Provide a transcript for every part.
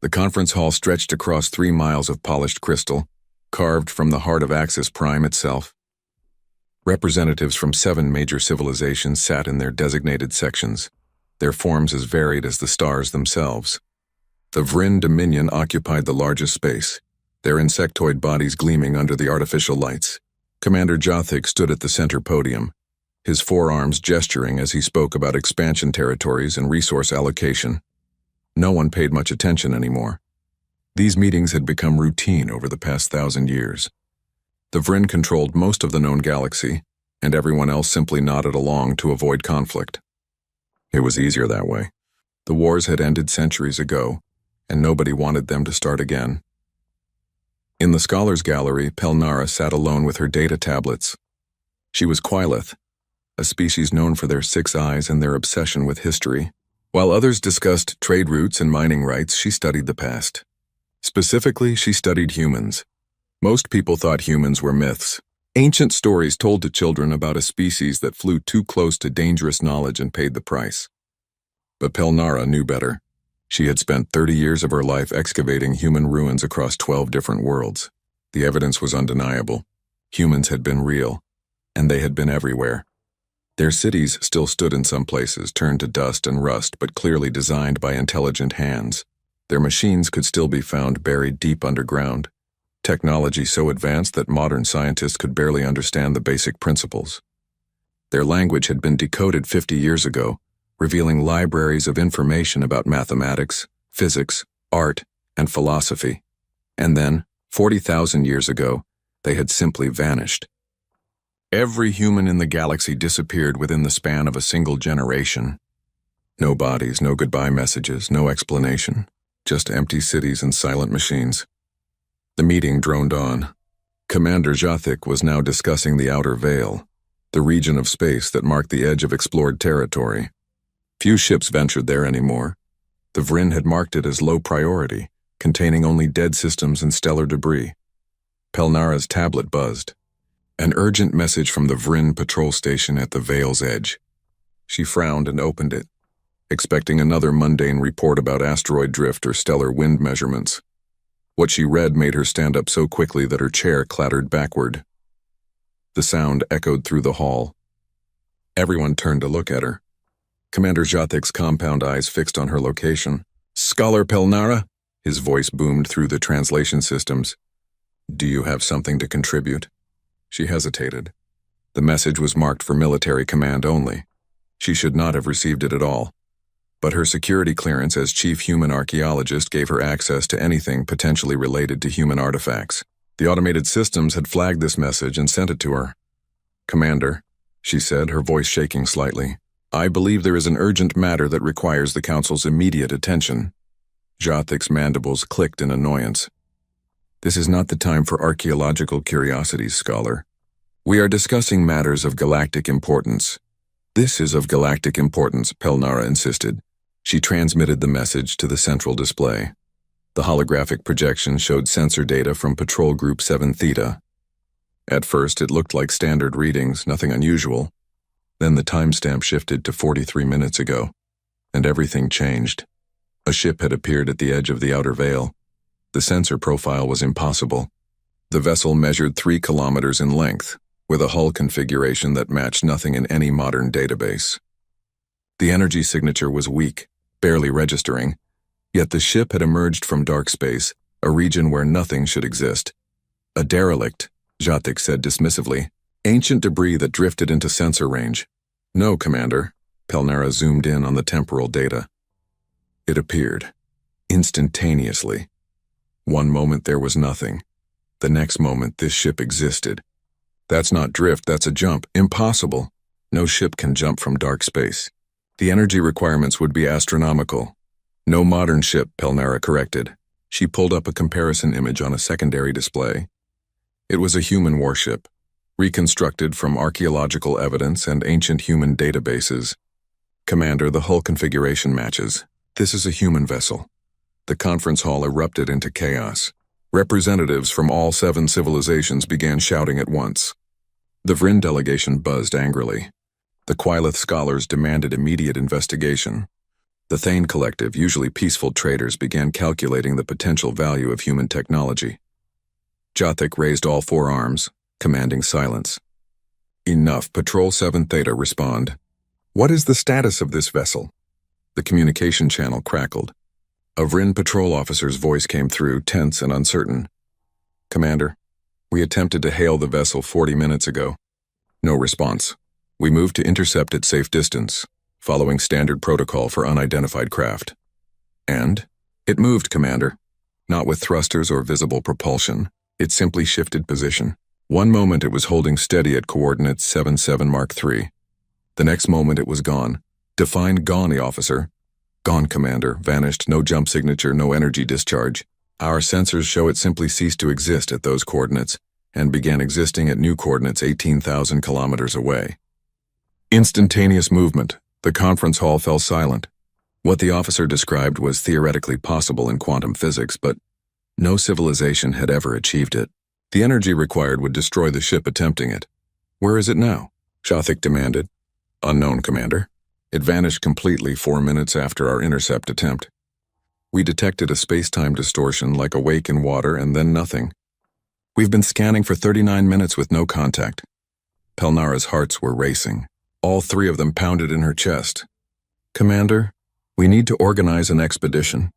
The conference hall stretched across 3 miles of polished crystal, carved from the heart of Axis Prime itself. Representatives from 7 major civilizations sat in their designated sections, their forms as varied as the stars themselves. The Vryn Dominion occupied the largest space, their insectoid bodies gleaming under the artificial lights. Commander Jothik stood at the center podium, his forearms gesturing as he spoke about expansion territories and resource allocation. No one paid much attention anymore. These meetings had become routine over the past 1,000 years. The Vryn controlled most of the known galaxy, and everyone else simply nodded along to avoid conflict. It was easier that way. The wars had ended centuries ago, and nobody wanted them to start again. In the Scholars' Gallery, Pelnara sat alone with her data tablets. She was Quileth, a species known for their 6 eyes and their obsession with history. While others discussed trade routes and mining rights, she studied the past. Specifically, she studied humans. Most people thought humans were myths, ancient stories told to children about a species that flew too close to dangerous knowledge and paid the price. But Pelnara knew better. She had spent 30 years of her life excavating human ruins across 12 different worlds. The evidence was undeniable. Humans had been real, and they had been everywhere. Their cities still stood in some places, turned to dust and rust, but clearly designed by intelligent hands. Their machines could still be found buried deep underground, technology so advanced that modern scientists could barely understand the basic principles. Their language had been decoded 50 years ago, revealing libraries of information about mathematics, physics, art, and philosophy. And then, 40,000 years ago, they had simply vanished. Every human in the galaxy disappeared within the span of a single generation. No bodies, no goodbye messages, no explanation, just empty cities and silent machines. The meeting droned on. Commander Jothik was now discussing the Outer Veil, the region of space that marked the edge of explored territory. Few ships ventured there anymore. The Vryn had marked it as low priority, containing only dead systems and stellar debris. Pelnara's tablet buzzed. An urgent message from the Vryn patrol station at the Veil's edge. She frowned and opened it, expecting another mundane report about asteroid drift or stellar wind measurements. What she read made her stand up so quickly that her chair clattered backward. The sound echoed through the hall. Everyone turned to look at her. Commander Jothik's compound eyes fixed on her location. "Scholar Pelnara?" His voice boomed through the translation systems. "Do you have something to contribute?" She hesitated. The message was marked for military command only. She should not have received it at all. But her security clearance as chief human archaeologist gave her access to anything potentially related to human artifacts. The automated systems had flagged this message and sent it to her. "Commander," she said, her voice shaking slightly, "I believe there is an urgent matter that requires the Council's immediate attention." Jothik's mandibles clicked in annoyance. "This is not the time for archaeological curiosities, Scholar. We are discussing matters of galactic importance." "This is of galactic importance," Pelnara insisted. She transmitted the message to the central display. The holographic projection showed sensor data from Patrol Group 7 Theta. At first, it looked like standard readings, nothing unusual. Then the timestamp shifted to 43 minutes ago, and everything changed. A ship had appeared at the edge of the Outer Veil. The sensor profile was impossible. The vessel measured 3 kilometers in length, with a hull configuration that matched nothing in any modern database. The energy signature was weak, barely registering, yet the ship had emerged from dark space, a region where nothing should exist. "A derelict," Jothik said dismissively. "Ancient debris that drifted into sensor range." "No, Commander." Pelnara zoomed in on the temporal data. It appeared, instantaneously. One moment there was nothing. The next moment this ship existed. "That's not drift, that's a jump. Impossible. No ship can jump from dark space. The energy requirements would be astronomical." "No modern ship," Pelnara corrected. She pulled up a comparison image on a secondary display. It was a human warship, reconstructed from archaeological evidence and ancient human databases. "Commander, the hull configuration matches. This is a human vessel." The conference hall erupted into chaos. Representatives from all 7 civilizations began shouting at once. The Vryn delegation buzzed angrily. The Quileth scholars demanded immediate investigation. The Thane Collective, usually peaceful traders, began calculating the potential value of human technology. Jothik raised all four arms, commanding silence. Enough. Patrol 7 Theta, respond. What is the status of this vessel? The communication channel crackled. A Vrin patrol officer's voice came through, tense and uncertain. Commander, we attempted to hail the vessel 40 minutes ago. No response. We moved to intercept at safe distance, following standard protocol for unidentified craft. And? It moved, Commander. Not with thrusters or visible propulsion. It simply shifted position. One moment it was holding steady at coordinates 77 Mark III. The next moment it was gone. Define gone, officer. Gone, Commander. Vanished. No jump signature, no energy discharge. Our sensors show it simply ceased to exist at those coordinates and began existing at new coordinates 18,000 kilometers away. Instantaneous movement. The conference hall fell silent. What the officer described was theoretically possible in quantum physics, but no civilization had ever achieved it. The energy required would destroy the ship attempting it. Where is it now? Jothik demanded. Unknown, Commander. It vanished completely 4 minutes after our intercept attempt. We detected a space-time distortion like a wake in water and then nothing. We've been scanning for 39 minutes with no contact. Pelnara's hearts were racing. All three of them pounded in her chest. Commander, we need to organize an expedition.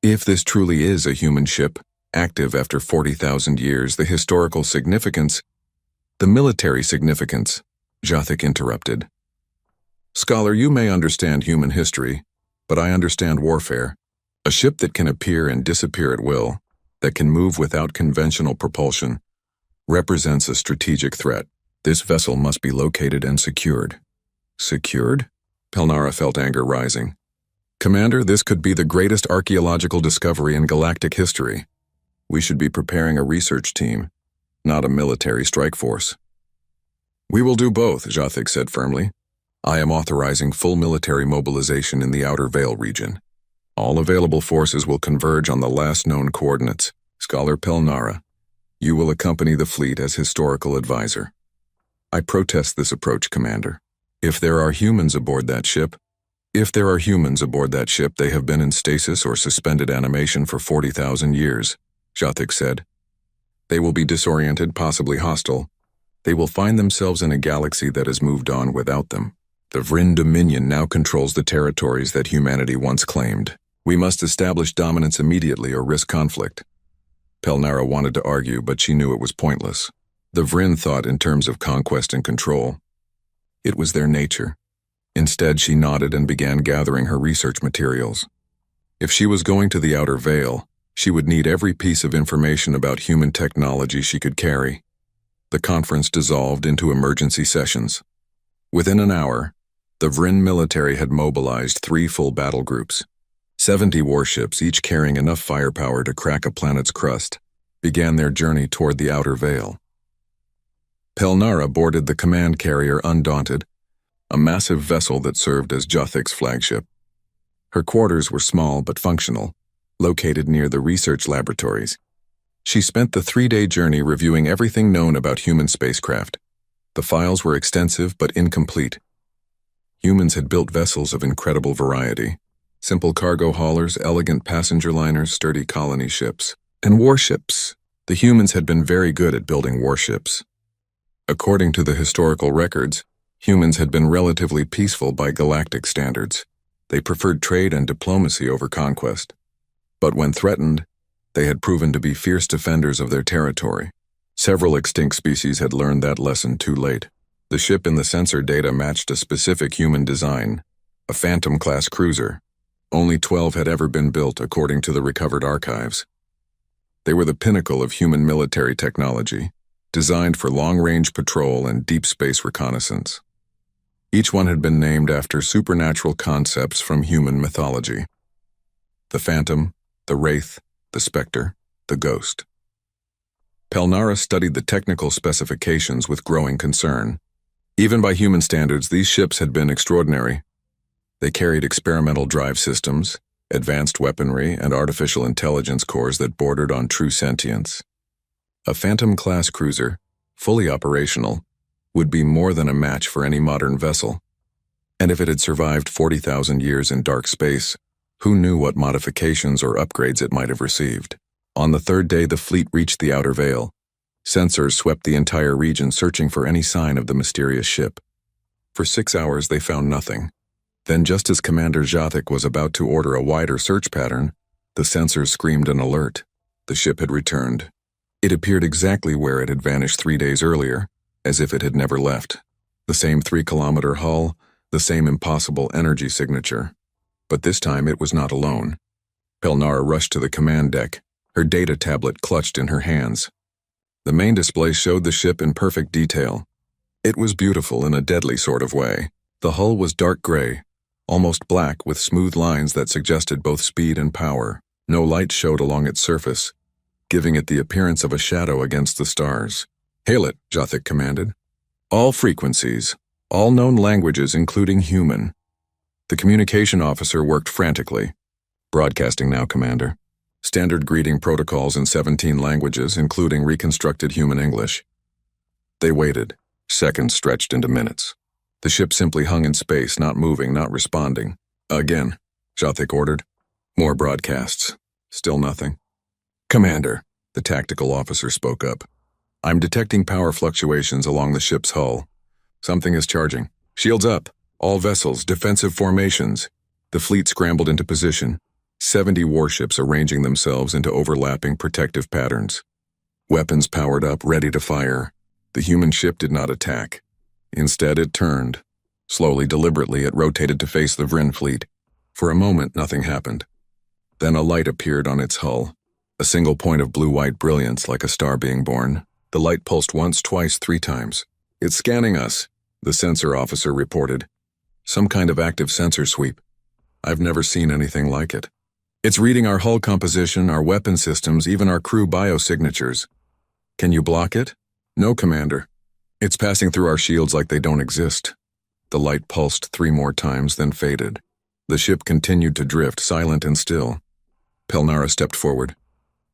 If this truly is a human ship, active after 40,000 years, the historical significance, the military significance, Jothik interrupted. Scholar, you may understand human history, but I understand warfare. A ship that can appear and disappear at will, that can move without conventional propulsion, represents a strategic threat. This vessel must be located and secured. Secured? Pelnara felt anger rising. Commander, this could be the greatest archaeological discovery in galactic history. We should be preparing a research team, not a military strike force. We will do both, Jothik said firmly. I am authorizing full military mobilization in the Outer Veil region. All available forces will converge on the last known coordinates. Scholar Pelnara, you will accompany the fleet as historical advisor. I protest this approach, Commander. If there are humans aboard that ship, they have been in stasis or suspended animation for 40,000 years, Jothik said. They will be disoriented, possibly hostile. They will find themselves in a galaxy that has moved on without them. The Vrin Dominion now controls the territories that humanity once claimed. We must establish dominance immediately or risk conflict. Pelnara wanted to argue, but she knew it was pointless. The Vrin thought in terms of conquest and control. It was their nature. Instead, she nodded and began gathering her research materials. If she was going to the Outer Veil, she would need every piece of information about human technology she could carry. The conference dissolved into emergency sessions. Within an hour, the Vrin military had mobilized 3 full battle groups. 70 warships, each carrying enough firepower to crack a planet's crust, began their journey toward the Outer Veil. Pelnara boarded the command carrier Undaunted, a massive vessel that served as Jothik's flagship. Her quarters were small but functional, located near the research laboratories. She spent the 3-day journey reviewing everything known about human spacecraft. The files were extensive but incomplete. Humans had built vessels of incredible variety. Simple cargo haulers, elegant passenger liners, sturdy colony ships, and warships. The humans had been very good at building warships. According to the historical records, humans had been relatively peaceful by galactic standards. They preferred trade and diplomacy over conquest. But when threatened, they had proven to be fierce defenders of their territory. Several extinct species had learned that lesson too late. The ship in the sensor data matched a specific human design, a Phantom-class cruiser. Only 12 had ever been built according to the recovered archives. They were the pinnacle of human military technology, designed for long-range patrol and deep space reconnaissance. Each one had been named after supernatural concepts from human mythology. The Phantom, the Wraith, the Spectre, the Ghost. Pelnara studied the technical specifications with growing concern. Even by human standards, these ships had been extraordinary. They carried experimental drive systems, advanced weaponry, and artificial intelligence cores that bordered on true sentience. A Phantom-class cruiser, fully operational, would be more than a match for any modern vessel. And if it had survived 40,000 years in dark space, who knew what modifications or upgrades it might have received? On the third day, the fleet reached the outer veil. Sensors swept the entire region, searching for any sign of the mysterious ship. For 6 hours, they found nothing. Then, just as Commander Jathic was about to order a wider search pattern, the sensors screamed an alert. The ship had returned. It appeared exactly where it had vanished 3 days earlier, as if it had never left. The same 3-kilometer hull, the same impossible energy signature. But this time it was not alone. Pelnara rushed to the command deck, her data tablet clutched in her hands. The main display showed the ship in perfect detail. It was beautiful in a deadly sort of way. The hull was dark gray, almost black, with smooth lines that suggested both speed and power. No light showed along its surface, giving it the appearance of a shadow against the stars. "Hail it," Jathic commanded. "All frequencies, all known languages including human." The communication officer worked frantically. "Broadcasting now, Commander. Standard greeting protocols in 17 languages, including reconstructed human English." They waited. Seconds stretched into minutes. The ship simply hung in space, not moving, not responding. "Again," Jathic ordered. More broadcasts. Still nothing. "Commander," the tactical officer spoke up. "I'm detecting power fluctuations along the ship's hull. Something is charging. Shields up. All vessels, defensive formations." The fleet scrambled into position. 70 warships arranging themselves into overlapping protective patterns. Weapons powered up, ready to fire. The human ship did not attack. Instead, it turned. Slowly, deliberately, it rotated to face the Vryn fleet. For a moment, nothing happened. Then a light appeared on its hull. A single point of blue-white brilliance, like a star being born. The light pulsed once, twice, 3 times. "It's scanning us," the sensor officer reported. "Some kind of active sensor sweep. I've never seen anything like it. It's reading our hull composition, our weapon systems, even our crew biosignatures. Can you block it?" "No, Commander. It's passing through our shields like they don't exist." The light pulsed 3 more times, then faded. The ship continued to drift, silent and still. Pelnara stepped forward.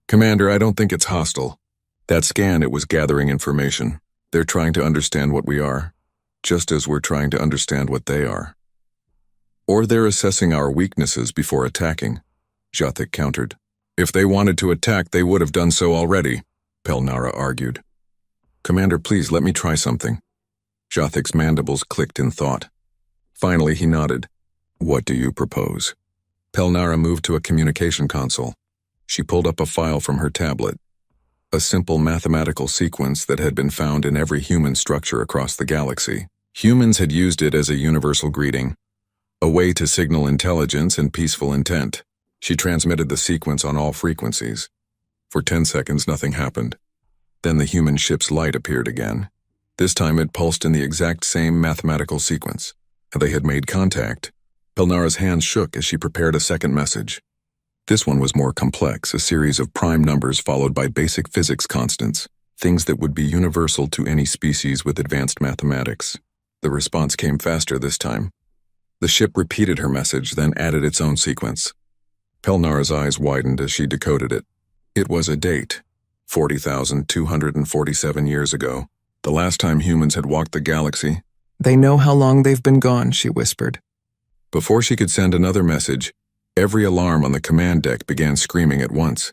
"Commander, I don't think it's hostile. That scan, it was gathering information. They're trying to understand what we are, just as we're trying to understand what they are. Or they're assessing our weaknesses before attacking," Jathic countered. "If they wanted to attack, they would have done so already," Pelnara argued. "Commander, please let me try something." Jathic's mandibles clicked in thought. Finally, he nodded. "What do you propose?" Pelnara moved to a communication console. She pulled up a file from her tablet. A simple mathematical sequence that had been found in every human structure across the galaxy. Humans had used it as a universal greeting, a way to signal intelligence and peaceful intent. She transmitted the sequence on all frequencies. For 10 seconds, nothing happened. Then the human ship's light appeared again. This time it pulsed in the exact same mathematical sequence. They had made contact. Pelnara's hands shook as she prepared a second message. This one was more complex, a series of prime numbers followed by basic physics constants, things that would be universal to any species with advanced mathematics. The response came faster this time. The ship repeated her message, then added its own sequence. Pelnara's eyes widened as she decoded it. It was a date, 40,247 years ago, the last time humans had walked the galaxy. "They know how long they've been gone," she whispered. Before she could send another message, every alarm on the command deck began screaming at once.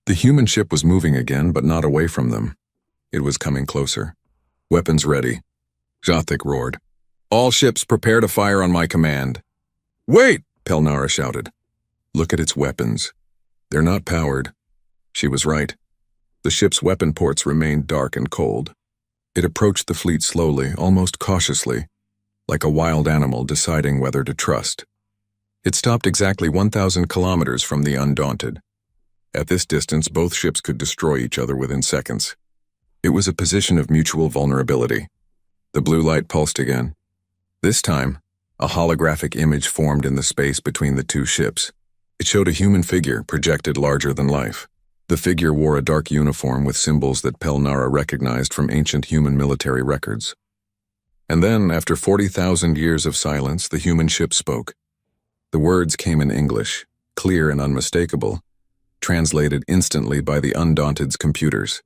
The human ship was moving again, but not away from them. It was coming closer. "Weapons ready," Jathic roared. "All ships prepare to fire on my command." "Wait!" Pelnara shouted. "Look at its weapons. They're not powered." She was right. The ship's weapon ports remained dark and cold. It approached the fleet slowly, almost cautiously, like a wild animal deciding whether to trust. It stopped exactly 1,000 kilometers from the Undaunted. At this distance, both ships could destroy each other within seconds. It was a position of mutual vulnerability. The blue light pulsed again. This time, a holographic image formed in the space between the two ships. It showed a human figure projected larger than life. The figure wore a dark uniform with symbols that Pelnara recognized from ancient human military records. And then, after 40,000 years of silence, the human ship spoke. The words came in English, clear and unmistakable, translated instantly by the Undaunted's computers.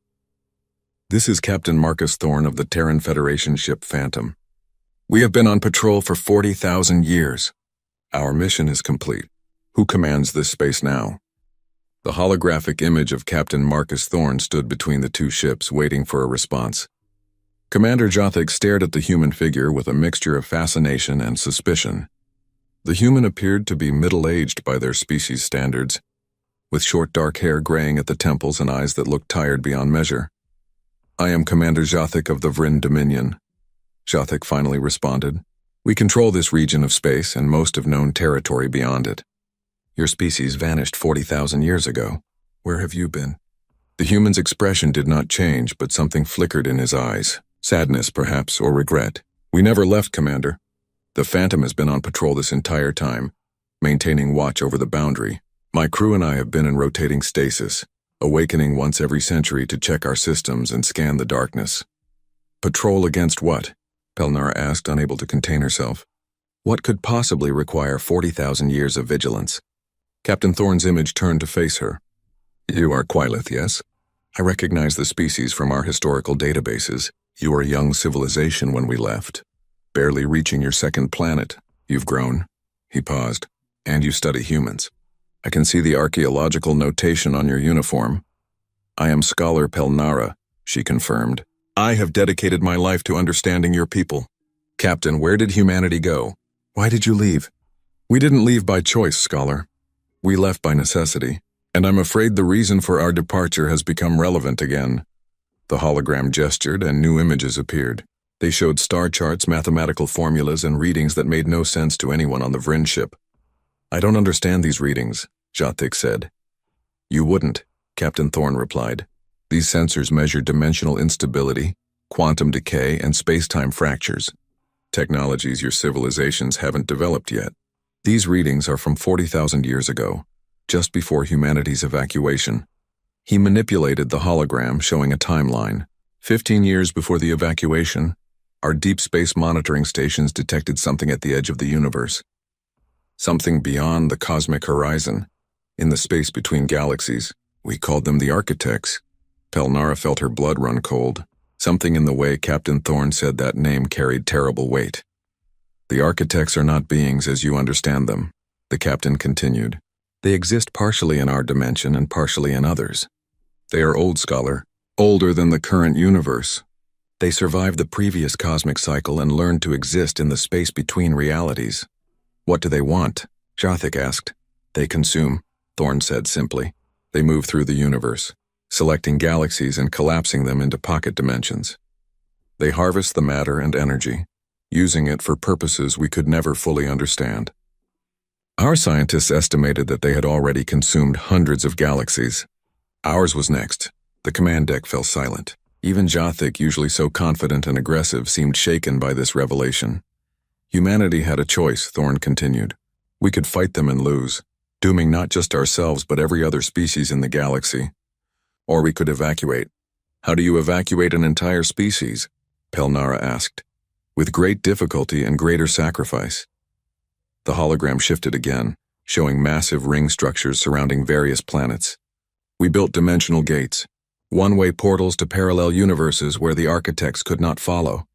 "This is Captain Marcus Thorne of the Terran Federation ship Phantom. We have been on patrol for 40,000 years. Our mission is complete. Who commands this space now? The holographic image of Captain Marcus Thorne stood between the two ships, waiting for a response. Commander Jothik stared at the human figure with a mixture of fascination and suspicion. The human appeared to be middle-aged by their species standards, with short dark hair graying at the temples and eyes that looked tired beyond measure. "I am Commander Jothik of the Vryn Dominion," Jothik finally responded. "We control this region of space and most of known territory beyond it. Your species vanished 40,000 years ago. Where have you been?" The human's expression did not change, but something flickered in his eyes. Sadness, perhaps, or regret. "We never left, Commander. The Phantom has been on patrol this entire time, maintaining watch over the boundary. My crew and I have been in rotating stasis, awakening once every century to check our systems and scan the darkness." "Patrol against what?" Pelnara asked, unable to contain herself. "What could possibly require 40,000 years of vigilance?" Captain Thorne's image turned to face her. "You are Quilith, yes? I recognize the species from our historical databases. You were a young civilization when we left. Barely reaching your second planet. You've grown." He paused. "And you study humans. I can see the archaeological notation on your uniform." "I am Scholar Pelnara," she confirmed. "I have dedicated my life to understanding your people." "Captain, where did humanity go? Why did you leave?" "We didn't leave by choice, Scholar. We left by necessity, and I'm afraid the reason for our departure has become relevant again." The hologram gestured and new images appeared. They showed star charts, mathematical formulas, and readings that made no sense to anyone on the Vryn ship. "I don't understand these readings," Jothik said. "You wouldn't," Captain Thorne replied. "These sensors measure dimensional instability, quantum decay, and space-time fractures. Technologies your civilizations haven't developed yet. These readings are from 40,000 years ago, just before humanity's evacuation." He manipulated the hologram, showing a timeline. 15 years before the evacuation, our deep space monitoring stations detected something at the edge of the universe. Something beyond the cosmic horizon, in the space between galaxies. We called them the Architects. Pelnara felt her blood run cold. Something in the way Captain Thorne said that name carried terrible weight. "The Architects are not beings as you understand them," the captain continued. "They exist partially in our dimension and partially in others. They are old, Scholar, older than the current universe. They survived the previous cosmic cycle and learned to exist in the space between realities." "What do they want?" Jothik asked. "They consume," Thorne said simply. "They move through the universe, selecting galaxies and collapsing them into pocket dimensions. They harvest the matter and energy, using it for purposes we could never fully understand. Our scientists estimated that they had already consumed hundreds of galaxies. Ours was next." The command deck fell silent. Even Jothik, usually so confident and aggressive, seemed shaken by this revelation. "Humanity had a choice," Thorne continued. "We could fight them and lose, dooming not just ourselves but every other species in the galaxy. Or we could evacuate." "How do you evacuate an entire species?" Pelnara asked. "With great difficulty and greater sacrifice." The hologram shifted again, showing massive ring structures surrounding various planets. "We built dimensional gates, one-way portals to parallel universes where the Architects could not follow.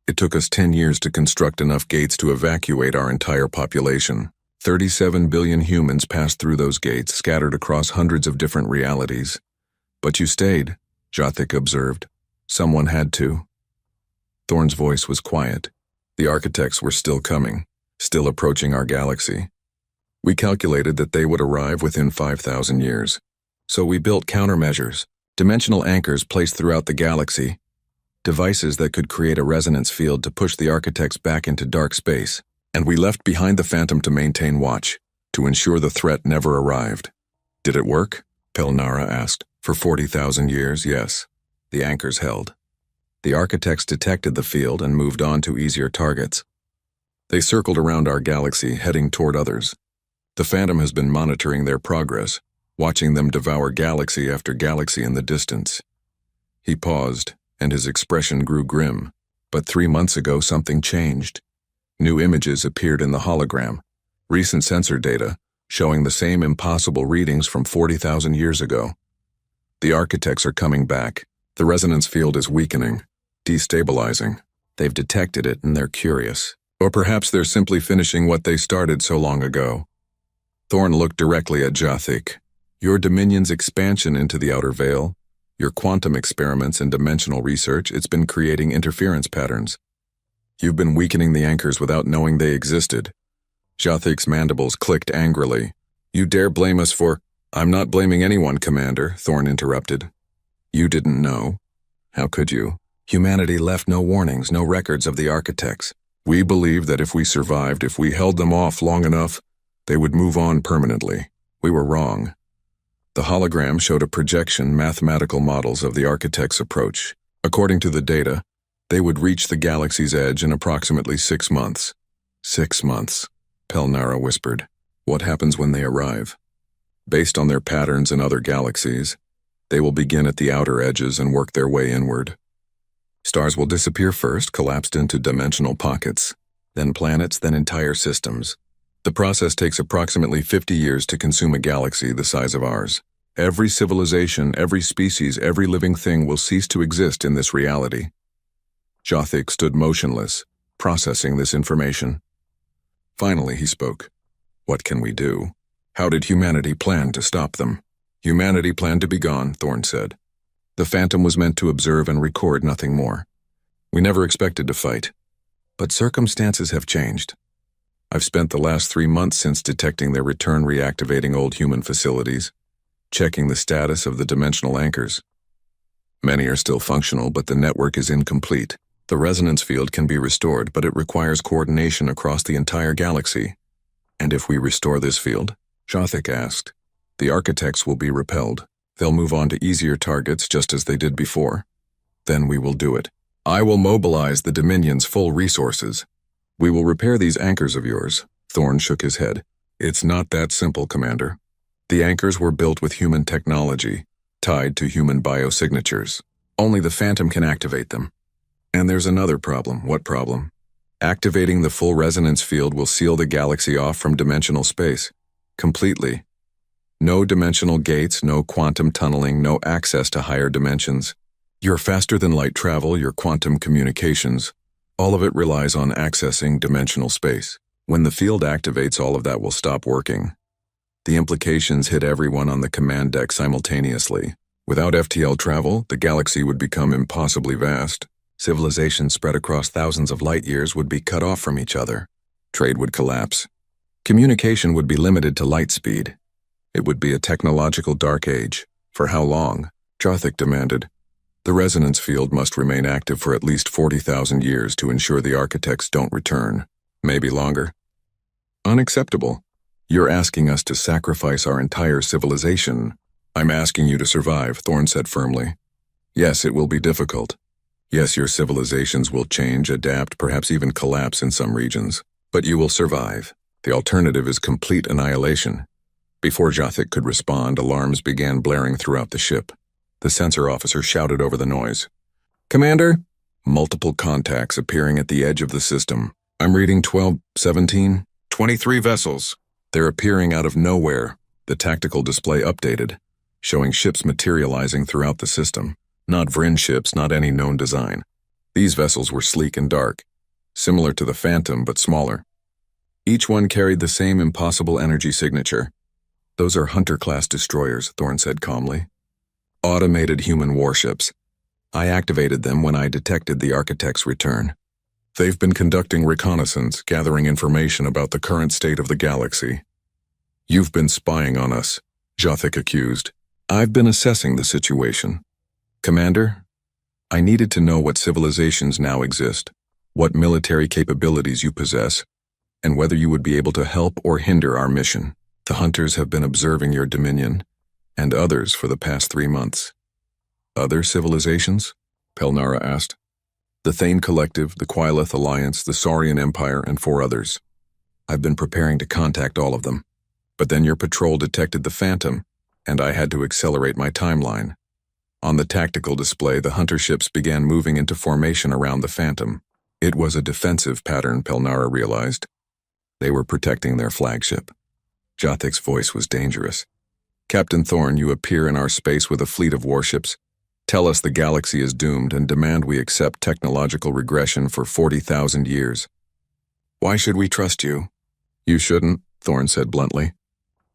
It took us 10 years to construct enough gates to evacuate our entire population. 37 billion humans passed through those gates, scattered across hundreds of different realities. But you stayed," Jothik observed. "Someone had to." Thorne's voice was quiet. "The Architects were still coming, still approaching our galaxy. We calculated that they would arrive within 5,000 years. So we built countermeasures, dimensional anchors placed throughout the galaxy, devices that could create a resonance field to push the Architects back into dark space. And we left behind the Phantom to maintain watch, to ensure the threat never arrived." "Did it work?" Pelnara asked. "For 40,000 years, yes. The anchors held. The Architects detected the field and moved on to easier targets. They circled around our galaxy, heading toward others. The Phantom has been monitoring their progress, watching them devour galaxy after galaxy in the distance." He paused, and his expression grew grim. But 3 months ago something changed. New images appeared in the hologram, recent sensor data, showing the same impossible readings from 40,000 years ago. "The Architects are coming back. The resonance field is weakening, destabilizing. They've detected it and they're curious. Or perhaps they're simply finishing what they started so long ago. Thorn looked directly at Jathik. Your Dominion's expansion into the outer veil, your quantum experiments and dimensional research, it's been creating interference patterns. You've been weakening the anchors without knowing they existed. Jathik's mandibles clicked angrily. You dare blame us for— I'm not blaming anyone, Commander, Thorn interrupted. You didn't know. How could you? Humanity left no warnings, no records of the architects. We believed that if we survived, if we held them off long enough, they would move on permanently. We were wrong. The hologram showed a projection, mathematical models of the architect's approach. According to the data, they would reach the galaxy's edge in approximately 6 months. 6 months, Pelnara whispered. What happens when they arrive? Based on their patterns in other galaxies, they will begin at the outer edges and work their way inward. Stars will disappear first, collapsed into dimensional pockets, then planets, then entire systems. The process takes approximately 50 years to consume a galaxy the size of ours. Every civilization, every species, every living thing will cease to exist in this reality. Jathik stood motionless, processing this information. Finally, he spoke. What can we do? How did humanity plan to stop them? Humanity planned to be gone, Thorn said. The Phantom was meant to observe and record, nothing more. We never expected to fight. But circumstances have changed. I've spent the last 3 months since detecting their return reactivating old human facilities, checking the status of the dimensional anchors. Many are still functional, but the network is incomplete. The resonance field can be restored, but it requires coordination across the entire galaxy. And if we restore this field? Jathik asked. The architects will be repelled. They'll move on to easier targets just as they did before. Then we will do it. I will mobilize the Dominion's full resources. We will repair these anchors of yours. Thorn shook his head. It's not that simple, Commander. The anchors were built with human technology, tied to human biosignatures. Only the Phantom can activate them. And there's another problem. What problem? Activating the full resonance field will seal the galaxy off from dimensional space. Completely. No dimensional gates, no quantum tunneling, no access to higher dimensions. Your faster-than-light travel, your quantum communications, all of it relies on accessing dimensional space. When the field activates, all of that will stop working. The implications hit everyone on the command deck simultaneously. Without FTL travel, the galaxy would become impossibly vast. Civilizations spread across thousands of light years would be cut off from each other. Trade would collapse. Communication would be limited to light speed. It would be a technological dark age. For how long? Jathik demanded. The resonance field must remain active for at least 40,000 years to ensure the architects don't return. Maybe longer. Unacceptable. You're asking us to sacrifice our entire civilization. I'm asking you to survive, Thorn said firmly. Yes, it will be difficult. Yes, your civilizations will change, adapt, perhaps even collapse in some regions. But you will survive. The alternative is complete annihilation. Before Jathik could respond, alarms began blaring throughout the ship. The sensor officer shouted over the noise. Commander? Multiple contacts appearing at the edge of the system. I'm reading 12, 17, 23 vessels. They're appearing out of nowhere. The tactical display updated, showing ships materializing throughout the system. Not Vryn ships, not any known design. These vessels were sleek and dark, similar to the Phantom but smaller. Each one carried the same impossible energy signature. Those are Hunter-class destroyers, Thorn said calmly. Automated human warships. I activated them when I detected the architect's return. They've been conducting reconnaissance, gathering information about the current state of the galaxy. You've been spying on us, Jathik accused. I've been assessing the situation. Commander, I needed to know what civilizations now exist, what military capabilities you possess, and whether you would be able to help or hinder our mission. The Hunters have been observing your dominion, and others for the past 3 months. Other civilizations? Pelnara asked. The Thane Collective, the Quileth Alliance, the Saurian Empire, and 4 others. I've been preparing to contact all of them. But then your patrol detected the Phantom, and I had to accelerate my timeline. On the tactical display, the Hunter ships began moving into formation around the Phantom. It was a defensive pattern, Pelnara realized. They were protecting their flagship. Jathik's voice was dangerous. Captain Thorn, you appear in our space with a fleet of warships, Tell us the galaxy is doomed and demand we accept technological regression for 40,000 years. Why should we trust you? You shouldn't, Thorne said bluntly.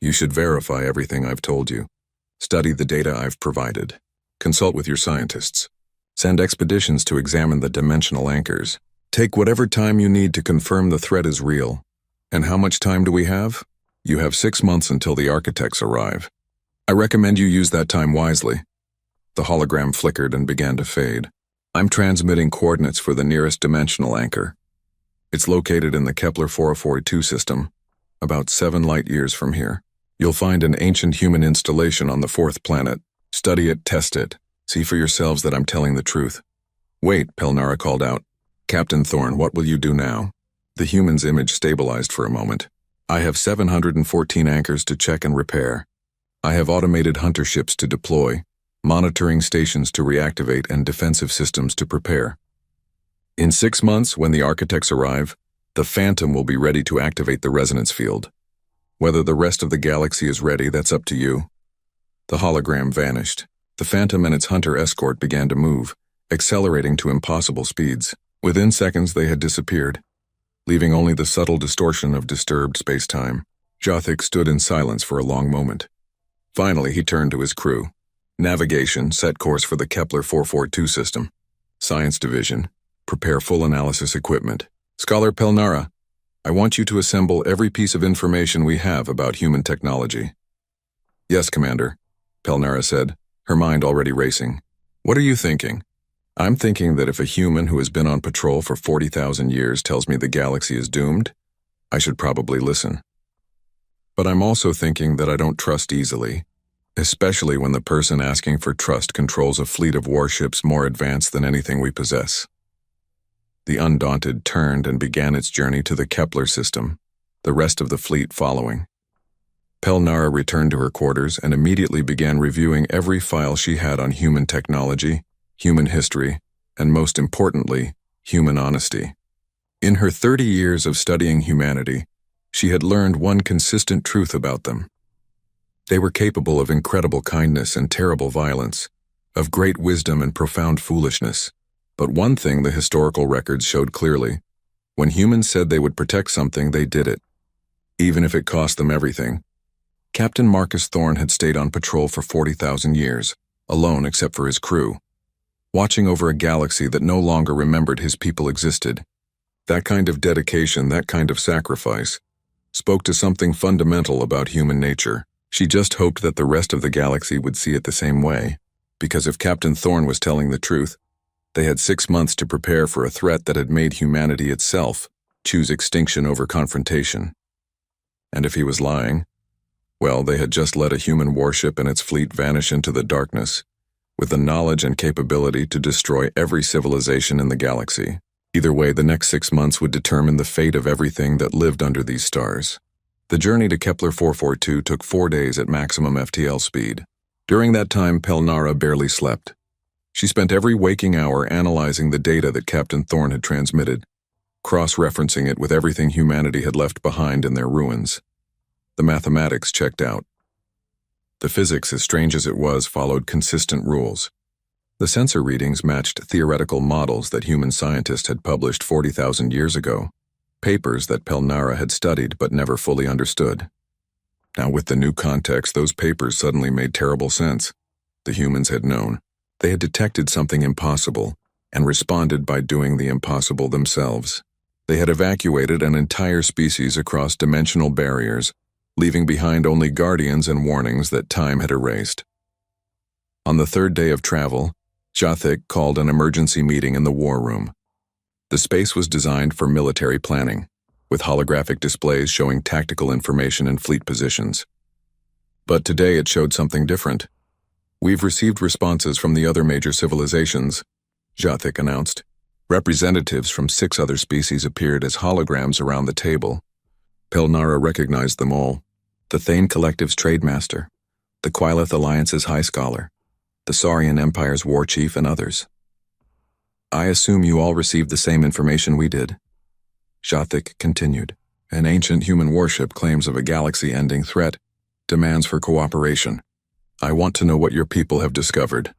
You should verify everything I've told you. Study the data I've provided. Consult with your scientists. Send expeditions to examine the dimensional anchors. Take whatever time you need to confirm the threat is real. And how much time do we have? You have 6 months until the architects arrive. I recommend you use that time wisely. The hologram flickered and began to fade. I'm transmitting coordinates for the nearest dimensional anchor. It's located in the Kepler 442 system, about 7 light-years from here. You'll find an ancient human installation on the 4th planet. Study it, test it. See for yourselves that I'm telling the truth. Wait, Pelnara called out. Captain Thorne, what will you do now? The human's image stabilized for a moment. I have 714 anchors to check and repair. I have automated hunter ships to deploy, monitoring stations to reactivate, and defensive systems to prepare. In 6 months, when the architects arrive, the Phantom will be ready to activate the resonance field. Whether the rest of the galaxy is ready, that's up to you. The hologram vanished. The Phantom and its hunter escort began to move, accelerating to impossible speeds. Within seconds, they had disappeared, leaving only the subtle distortion of disturbed space-time. Jothic stood in silence for a long moment. Finally, he turned to his crew. Navigation, set course for the Kepler 442 system. Science Division, prepare full analysis equipment. Scholar Pelnara, I want you to assemble every piece of information we have about human technology. Yes, Commander, Pelnara said, her mind already racing. What are you thinking? I'm thinking that if a human who has been on patrol for 40,000 years tells me the galaxy is doomed, I should probably listen. But I'm also thinking that I don't trust easily, especially when the person asking for trust controls a fleet of warships more advanced than anything we possess. The Undaunted turned and began its journey to the Kepler system, the rest of the fleet following. Pelnara returned to her quarters and immediately began reviewing every file she had on human technology, human history, and most importantly, human honesty. In her 30 years of studying humanity, she had learned one consistent truth about them. They were capable of incredible kindness and terrible violence, of great wisdom and profound foolishness. But one thing the historical records showed clearly: when humans said they would protect something, they did it, even if it cost them everything. Captain Marcus Thorne had stayed on patrol for 40,000 years, alone except for his crew, watching over a galaxy that no longer remembered his people existed. That kind of dedication, that kind of sacrifice, spoke to something fundamental about human nature. She just hoped that the rest of the galaxy would see it the same way, because if Captain Thorne was telling the truth, they had 6 months to prepare for a threat that had made humanity itself choose extinction over confrontation. And if he was lying, well, they had just let a human warship and its fleet vanish into the darkness, with the knowledge and capability to destroy every civilization in the galaxy. Either way, the next 6 months would determine the fate of everything that lived under these stars. The journey to Kepler 442 took 4 days at maximum FTL speed. During that time, Pelnara barely slept. She spent every waking hour analyzing the data that Captain Thorne had transmitted, cross-referencing it with everything humanity had left behind in their ruins. The mathematics checked out. The physics, as strange as it was, followed consistent rules. The sensor readings matched theoretical models that human scientists had published 40,000 years ago, papers that Pelnara had studied but never fully understood. Now, with the new context, those papers suddenly made terrible sense. The humans had known. They had detected something impossible and responded by doing the impossible themselves. They had evacuated an entire species across dimensional barriers, leaving behind only guardians and warnings that time had erased. On the 3rd day of travel, Jothic called an emergency meeting in the war room. The space was designed for military planning, with holographic displays showing tactical information and fleet positions. But today it showed something different. We've received responses from the other major civilizations, Jothic announced. Representatives from 6 other species appeared as holograms around the table. Pelnara recognized them all: the Thane Collective's Trademaster, the Quilith Alliance's High Scholar, the Saurian Empire's War Chief, and others. I assume you all received the same information we did. Jothic continued. An ancient human warship claims of a galaxy-ending threat, demands for cooperation. I want to know what your people have discovered.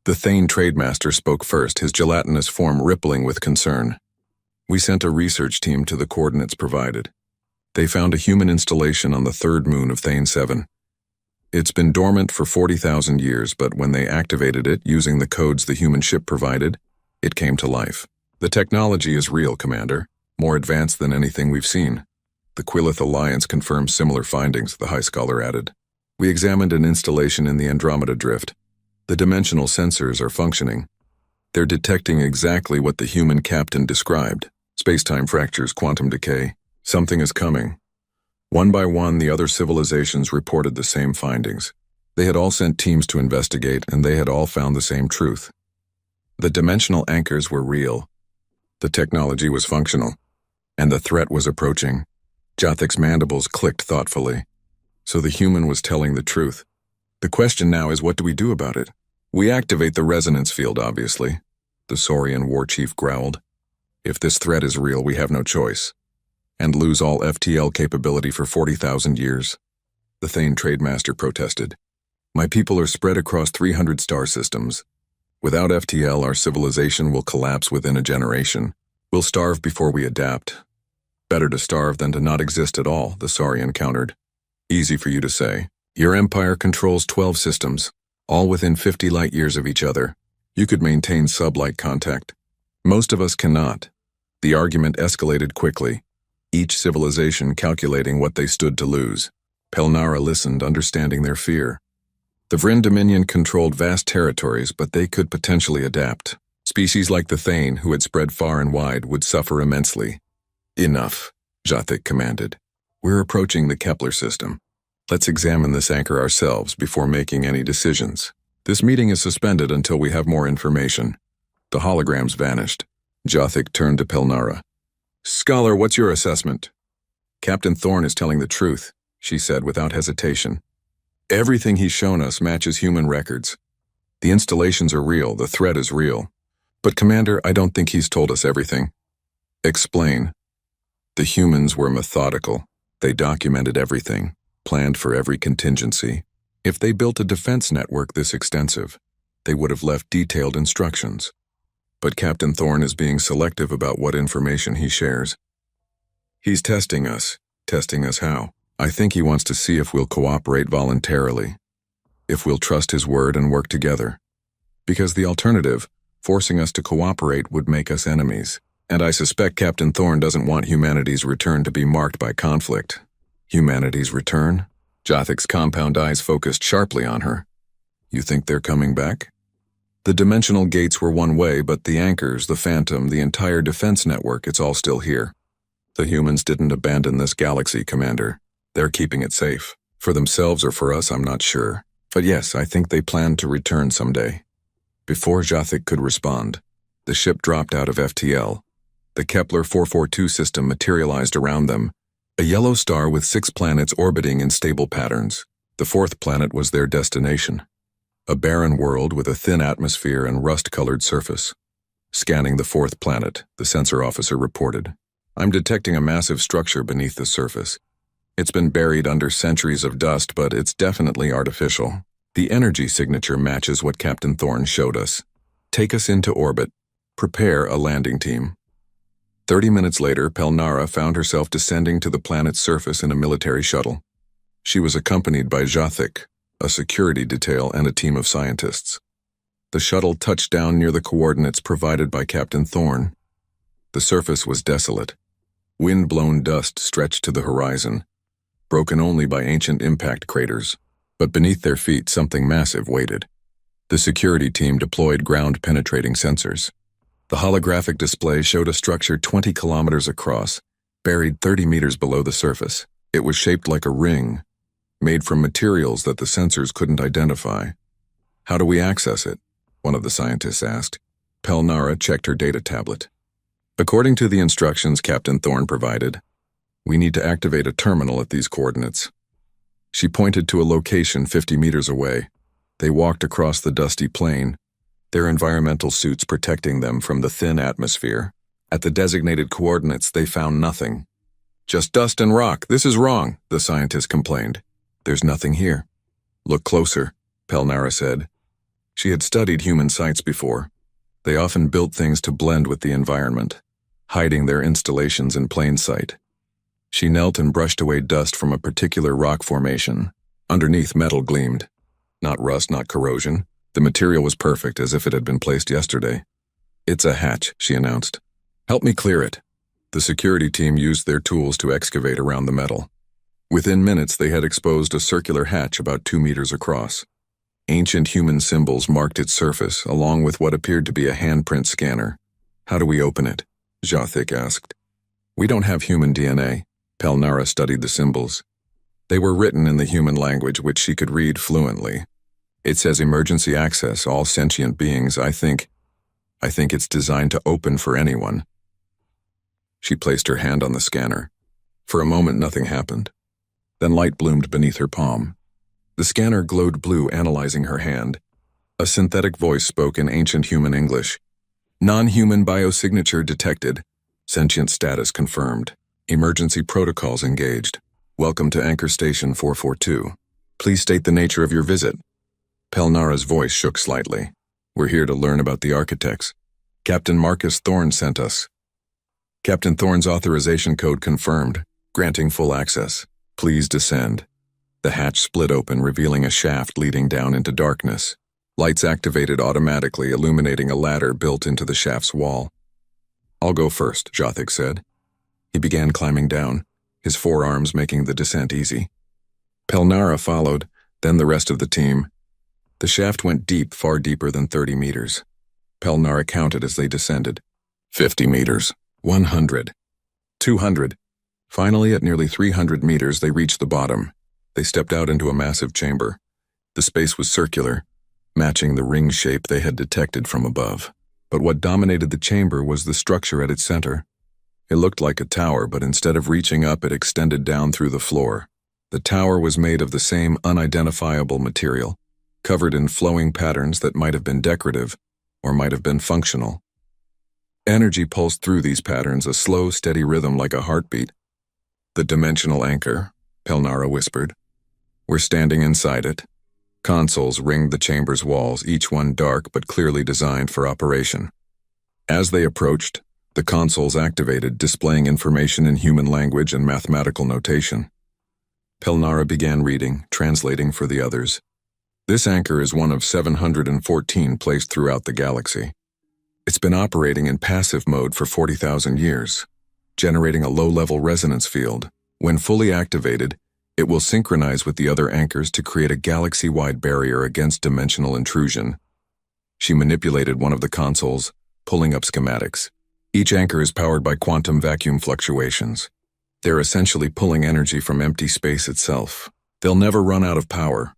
The Thane trademaster spoke first, his gelatinous form rippling with concern. We sent a research team to the coordinates provided. They found a human installation on the third moon of Thane 7. It's been dormant for 40,000 years, but when they activated it using the codes the human ship provided, it came to life. The technology is real, Commander, more advanced than anything we've seen. The Quillith Alliance confirms similar findings, the High Scholar added. We examined an installation in the Andromeda Drift. The dimensional sensors are functioning. They're detecting exactly what the human captain described. Space-time fractures, quantum decay. Something is coming. One by one, the other civilizations reported the same findings. They had all sent teams to investigate, and they had all found the same truth. The dimensional anchors were real. The technology was functional. And the threat was approaching. Jothik's mandibles clicked thoughtfully. So the human was telling the truth. The question now is, what do we do about it? We activate the resonance field, obviously, the Saurian war chief growled. If this threat is real, we have no choice. And lose all FTL capability for 40,000 years. The Thane trademaster protested. My people are spread across 300 star systems. Without FTL, our civilization will collapse within a generation. We'll starve before we adapt. Better to starve than to not exist at all, the Saurian countered. Easy for you to say. Your empire controls 12 systems, all within 50 light years of each other. You could maintain sub-light contact. Most of us cannot. The argument escalated quickly, each civilization calculating what they stood to lose. Pelnara listened, understanding their fear. The Vryn Dominion controlled vast territories, but they could potentially adapt. Species like the Thane, who had spread far and wide, would suffer immensely. Enough, Jothik commanded. We're approaching the Kepler system. Let's examine this anchor ourselves before making any decisions. This meeting is suspended until we have more information. The holograms vanished. Jothik turned to Pelnara. Scholar, what's your assessment? Captain Thorne is telling the truth, she said without hesitation. Everything he's shown us matches human records. The installations are real, the threat is real. But Commander, I don't think he's told us everything. Explain. The humans were methodical. They documented everything, planned for every contingency. If they built a defense network this extensive, they would have left detailed instructions. But Captain Thorne is being selective about what information he shares. He's testing us. Testing us how? I think he wants to see if we'll cooperate voluntarily, if we'll trust his word and work together. Because the alternative, forcing us to cooperate, would make us enemies. And I suspect Captain Thorne doesn't want humanity's return to be marked by conflict. Humanity's return? Jothik's compound eyes focused sharply on her. You think they're coming back? The dimensional gates were one way, but the anchors, the Phantom, the entire defense network, it's all still here. The humans didn't abandon this galaxy, Commander. They're keeping it safe. For themselves or for us, I'm not sure. But yes, I think they plan to return someday. Before Jothik could respond, the ship dropped out of FTL. The Kepler 442 system materialized around them, a yellow star with 6 planets orbiting in stable patterns. The 4th planet was their destination. A barren world with a thin atmosphere and rust-colored surface. Scanning the 4th planet, the sensor officer reported. I'm detecting a massive structure beneath the surface. It's been buried under centuries of dust, but it's definitely artificial. The energy signature matches what Captain Thorne showed us. Take us into orbit. Prepare a landing team. 30 minutes later, Pelnara found herself descending to the planet's surface in a military shuttle. She was accompanied by Jothik, a security detail, and a team of scientists. The shuttle touched down near the coordinates provided by Captain Thorne. The surface was desolate. Wind-blown dust stretched to the horizon, broken only by ancient impact craters. But beneath their feet, something massive waited. The security team deployed ground-penetrating sensors. The holographic display showed a structure 20 kilometers across, buried 30 meters below the surface. It was shaped like a ring, made from materials that the sensors couldn't identify. How do we access it? One of the scientists asked. Pelnara checked her data tablet. According to the instructions Captain Thorne provided, we need to activate a terminal at these coordinates. She pointed to a location 50 meters away. They walked across the dusty plain, their environmental suits protecting them from the thin atmosphere. At the designated coordinates, they found nothing. Just dust and rock. This is wrong, the scientist complained. There's nothing here. Look closer, Pelnara said. She had studied human sites before. They often built things to blend with the environment, hiding their installations in plain sight. She knelt and brushed away dust from a particular rock formation. Underneath, metal gleamed. Not rust, not corrosion. The material was perfect, as if it had been placed yesterday. "It's a hatch," she announced. "Help me clear it." The security team used their tools to excavate around the metal. Within minutes, they had exposed a circular hatch about 2 meters across. Ancient human symbols marked its surface, along with what appeared to be a handprint scanner. "How do we open it?" Jathic asked. "We don't have human DNA." Pelnara studied the symbols. They were written in the human language, which she could read fluently. "It says emergency access, all sentient beings. I think it's designed to open for anyone." She placed her hand on the scanner. For a moment, nothing happened. Then light bloomed beneath her palm. The scanner glowed blue, analyzing her hand. A synthetic voice spoke in ancient human English. "Non-human biosignature detected. Sentient status confirmed. Emergency protocols engaged. Welcome to Anchor Station 442. Please state the nature of your visit." Pelnara's voice shook slightly. "We're here to learn about the architects. Captain Marcus Thorne sent us." Captain Thorne's authorization code confirmed, granting full access. "Please descend." The hatch split open, revealing a shaft leading down into darkness. Lights activated automatically, illuminating a ladder built into the shaft's wall. "I'll go first," Jathic said. He began climbing down, his forearms making the descent easy. Pelnara followed, then the rest of the team. The shaft went deep, far deeper than 30 meters. Pelnara counted as they descended. 50 meters, 100, 200. Finally, at nearly 300 meters, they reached the bottom. They stepped out into a massive chamber. The space was circular, matching the ring shape they had detected from above. But what dominated the chamber was the structure at its center. It looked like a tower, but instead of reaching up, it extended down through the floor. The tower was made of the same unidentifiable material, covered in flowing patterns that might have been decorative or might have been functional. Energy pulsed through these patterns, a slow, steady rhythm like a heartbeat. "The dimensional anchor," Pelnara whispered. "We're standing inside it." Consoles ringed the chamber's walls, each one dark but clearly designed for operation. As they approached, the consoles activated, displaying information in human language and mathematical notation. Pelnara began reading, translating for the others. "This anchor is one of 714 placed throughout the galaxy. It's been operating in passive mode for 40,000 years, generating a low-level resonance field. When fully activated, it will synchronize with the other anchors to create a galaxy-wide barrier against dimensional intrusion." She manipulated one of the consoles, pulling up schematics. Each anchor is powered by quantum vacuum fluctuations. They're essentially pulling energy from empty space itself. They'll never run out of power.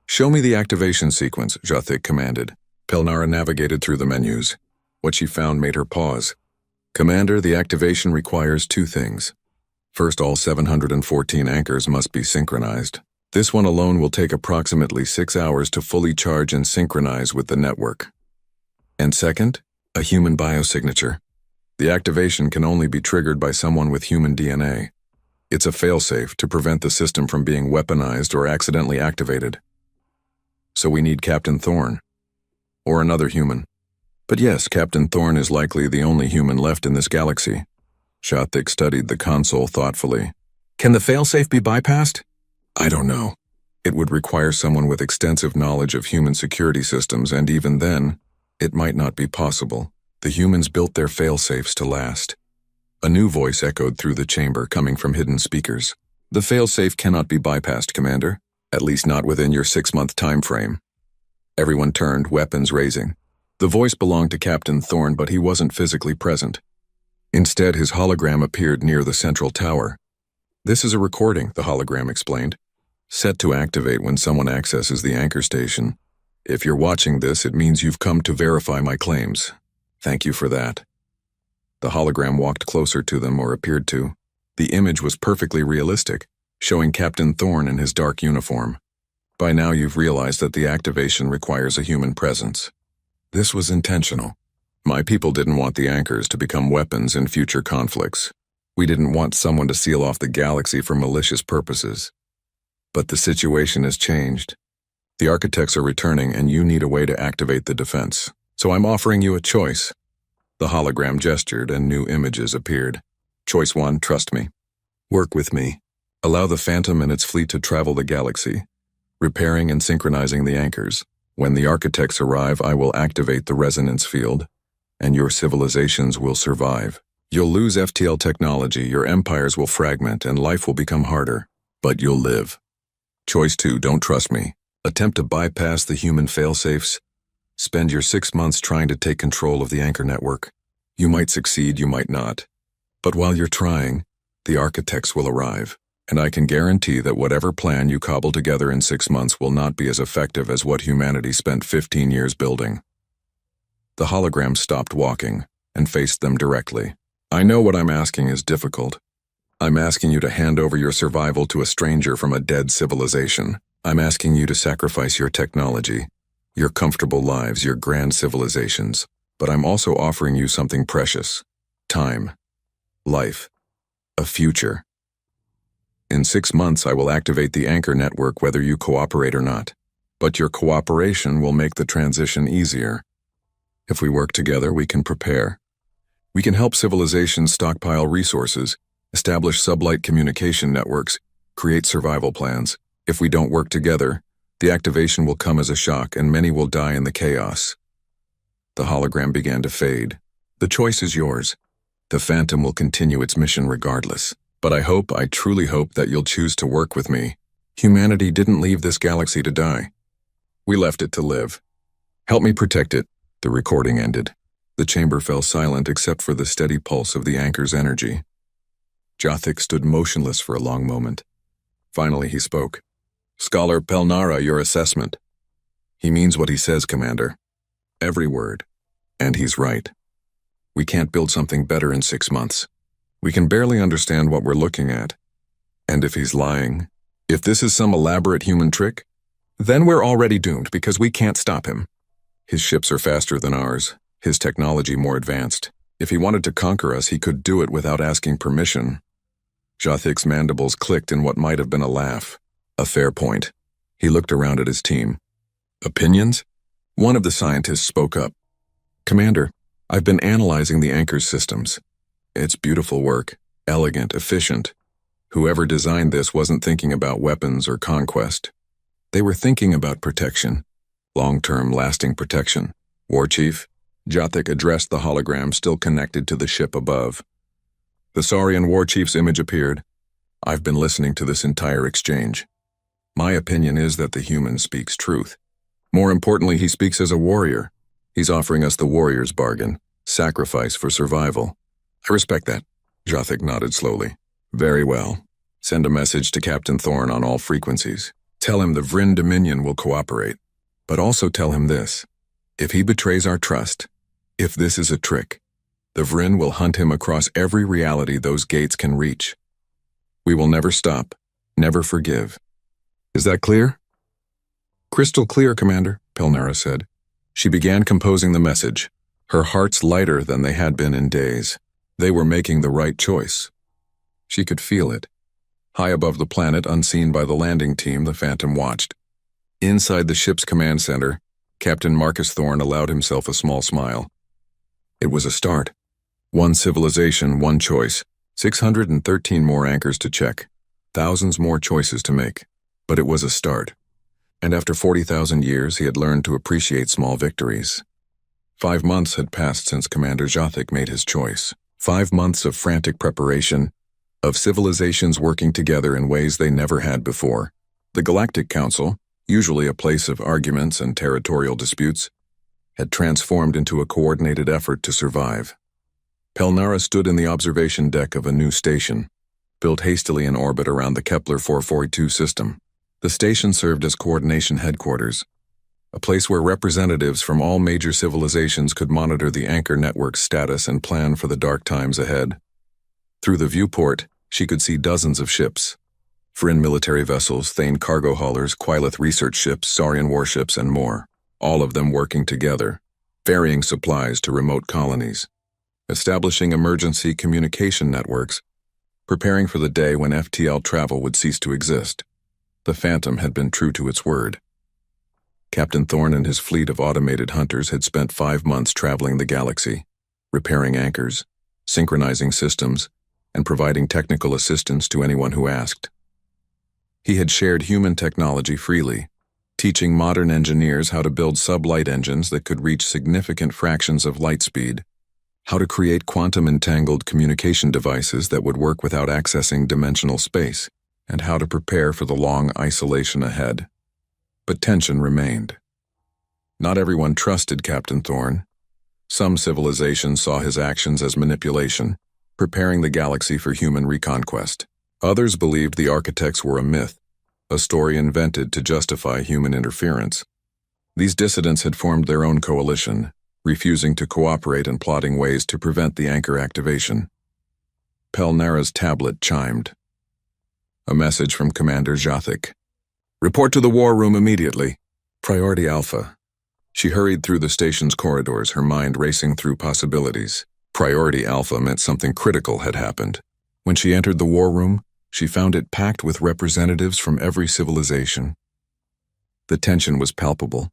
"Show me the activation sequence," Jathic commanded. Pelnara navigated through the menus. What she found made her pause. "Commander, the activation requires 2 things. First, all 714 anchors must be synchronized. This one alone will take approximately 6 hours to fully charge and synchronize with the network. And second, a human biosignature. The activation can only be triggered by someone with human DNA. It's a failsafe to prevent the system from being weaponized or accidentally activated. So we need Captain Thorne. Or another human. But yes, Captain Thorne is likely the only human left in this galaxy." Jathic studied the console thoughtfully. "Can the failsafe be bypassed?" "I don't know. It would require someone with extensive knowledge of human security systems, and even then, it might not be possible. The humans built their failsafes to last." A new voice echoed through the chamber, coming from hidden speakers. "The failsafe cannot be bypassed, Commander. At least not within your 6-month time frame." Everyone turned, weapons raising. The voice belonged to Captain Thorne, but he wasn't physically present. Instead, his hologram appeared near the central tower. "This is a recording," the hologram explained. "Set to activate when someone accesses the anchor station. If you're watching this, it means you've come to verify my claims. Thank you for that." The hologram walked closer to them, or appeared to. The image was perfectly realistic, showing Captain Thorne in his dark uniform. "By now you've realized that the activation requires a human presence. This was intentional. My people didn't want the anchors to become weapons in future conflicts. We didn't want someone to seal off the galaxy for malicious purposes. But the situation has changed. The architects are returning and you need a way to activate the defense. So I'm offering you a choice. The hologram gestured and new images appeared. Choice 1, trust me. Work with me. Allow the Phantom and its fleet to travel the galaxy, repairing and synchronizing the anchors. When the architects arrive, I will activate the resonance field, and your civilizations will survive. You'll lose FTL technology, your empires will fragment, and life will become harder. But you'll live. Choice 2, don't trust me. Attempt to bypass the human failsafes. Spend your 6 months trying to take control of the anchor network. You might succeed, you might not. But while you're trying, the architects will arrive. And I can guarantee that whatever plan you cobble together in 6 months will not be as effective as what humanity spent 15 years building. The hologram stopped walking and faced them directly. I know what I'm asking is difficult. I'm asking you to hand over your survival to a stranger from a dead civilization. I'm asking you to sacrifice your technology, your comfortable lives, your grand civilizations. But I'm also offering you something precious. Time. Life. A future. In 6 months, I will activate the anchor network whether you cooperate or not. But your cooperation will make the transition easier. If we work together, we can prepare. We can help civilizations stockpile resources, establish sublight communication networks, create survival plans. If we don't work together, the activation will come as a shock and many will die in the chaos. The hologram began to fade. The choice is yours. The Phantom will continue its mission regardless. But I truly hope that you'll choose to work with me. Humanity didn't leave this galaxy to die. We left it to live. Help me protect it. The recording ended. The chamber fell silent except for the steady pulse of the anchor's energy. Jothik stood motionless for a long moment. Finally he spoke. Scholar Pelnara, your assessment. He means what he says, Commander. Every word. And he's right. We can't build something better in 6 months. We can barely understand what we're looking at. And if he's lying, if this is some elaborate human trick, then we're already doomed because we can't stop him. His ships are faster than ours, his technology more advanced. If he wanted to conquer us, he could do it without asking permission. Jothik's mandibles clicked in what might have been a laugh. A fair point. He looked around at his team. Opinions? One of the scientists spoke up. Commander, I've been analyzing the anchor's systems. It's beautiful work, elegant, efficient. Whoever designed this wasn't thinking about weapons or conquest. They were thinking about protection. Long-term, lasting protection. War Chief, Jothik addressed the hologram still connected to the ship above. The Saurian War Chief's image appeared. I've been listening to this entire exchange. My opinion is that the human speaks truth. More importantly, he speaks as a warrior. He's offering us the warrior's bargain, sacrifice for survival. I respect that. Jothik nodded slowly. Very well. Send a message to Captain Thorne on all frequencies. Tell him the Vryn Dominion will cooperate. But also tell him this. If he betrays our trust, if this is a trick, the Vryn will hunt him across every reality those gates can reach. We will never stop, never forgive. Is that clear? Crystal clear, Commander, Pelnara said. She began composing the message, her hearts lighter than they had been in days. They were making the right choice. She could feel it. High above the planet, unseen by the landing team, the Phantom watched. Inside the ship's command center, Captain Marcus Thorne allowed himself a small smile. It was a start. One civilization, one choice. 613 more anchors to check. Thousands more choices to make. But it was a start. And after 40,000 years, he had learned to appreciate small victories. 5 months had passed since Commander Jothik made his choice. 5 months of frantic preparation, of civilizations working together in ways they never had before. The Galactic Council, usually a place of arguments and territorial disputes, had transformed into a coordinated effort to survive. Pelnara stood in the observation deck of a new station, built hastily in orbit around the Kepler 442 system. The station served as coordination headquarters, a place where representatives from all major civilizations could monitor the anchor network's status and plan for the dark times ahead. Through the viewport, she could see dozens of ships. Vryn military vessels, Thane cargo haulers, Quilith research ships, Saurian warships, and more. All of them working together, ferrying supplies to remote colonies, establishing emergency communication networks, preparing for the day when FTL travel would cease to exist. The Phantom had been true to its word. Captain Thorne and his fleet of automated hunters had spent 5 months traveling the galaxy, repairing anchors, synchronizing systems, and providing technical assistance to anyone who asked. He had shared human technology freely, teaching modern engineers how to build sublight engines that could reach significant fractions of light speed, how to create quantum-entangled communication devices that would work without accessing dimensional space, and how to prepare for the long isolation ahead. But tension remained. Not everyone trusted Captain Thorne. Some civilizations saw his actions as manipulation, preparing the galaxy for human reconquest. Others believed the architects were a myth, a story invented to justify human interference. These dissidents had formed their own coalition, refusing to cooperate and plotting ways to prevent the anchor activation. Pelnara's tablet chimed. A message from Commander Jathic. "Report to the war room immediately. Priority Alpha." She hurried through the station's corridors, her mind racing through possibilities. Priority Alpha meant something critical had happened. When she entered the war room, she found it packed with representatives from every civilization. The tension was palpable.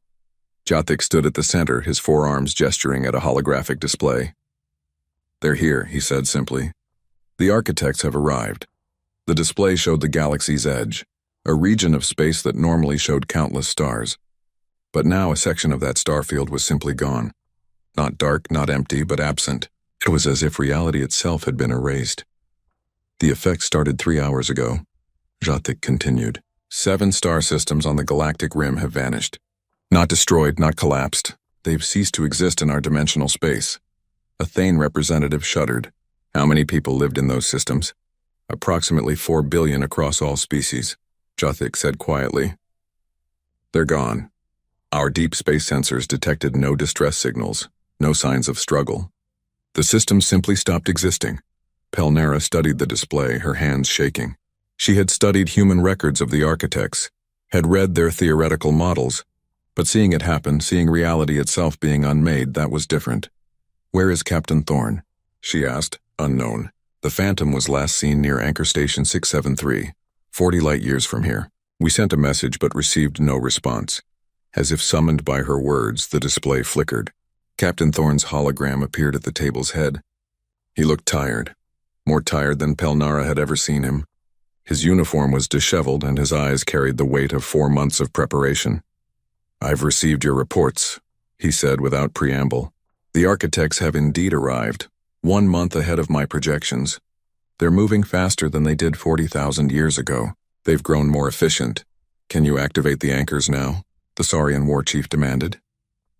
Jathic stood at the center, his forearms gesturing at a holographic display. "They're here," he said simply. "The architects have arrived." The display showed the galaxy's edge, a region of space that normally showed countless stars. But now a section of that starfield was simply gone. Not dark, not empty, but absent. It was as if reality itself had been erased. "The effect started 3 hours ago," Jathic continued. 7 star systems on the galactic rim have vanished. Not destroyed, not collapsed. They've ceased to exist in our dimensional space. A Thane representative shuddered. How many people lived in those systems? Approximately 4 billion across all species, Jathic said quietly. They're gone. Our deep space sensors detected no distress signals, no signs of struggle. The system simply stopped existing. Pelnara studied the display, her hands shaking. She had studied human records of the architects, had read their theoretical models, but seeing it happen, seeing reality itself being unmade, that was different. "Where is Captain Thorne?" she asked, unknown. "The Phantom was last seen near Anchor Station 673, 40 light-years from here. We sent a message but received no response." As if summoned by her words, the display flickered. Captain Thorne's hologram appeared at the table's head. He looked tired, more tired than Pelnara had ever seen him. His uniform was disheveled and his eyes carried the weight of 4 months of preparation. "I've received your reports," he said without preamble. "The architects have indeed arrived, 1 month ahead of my projections. They're moving faster than they did 40,000 years ago. They've grown more efficient. Can you activate the anchors now?" the Saurian war chief demanded.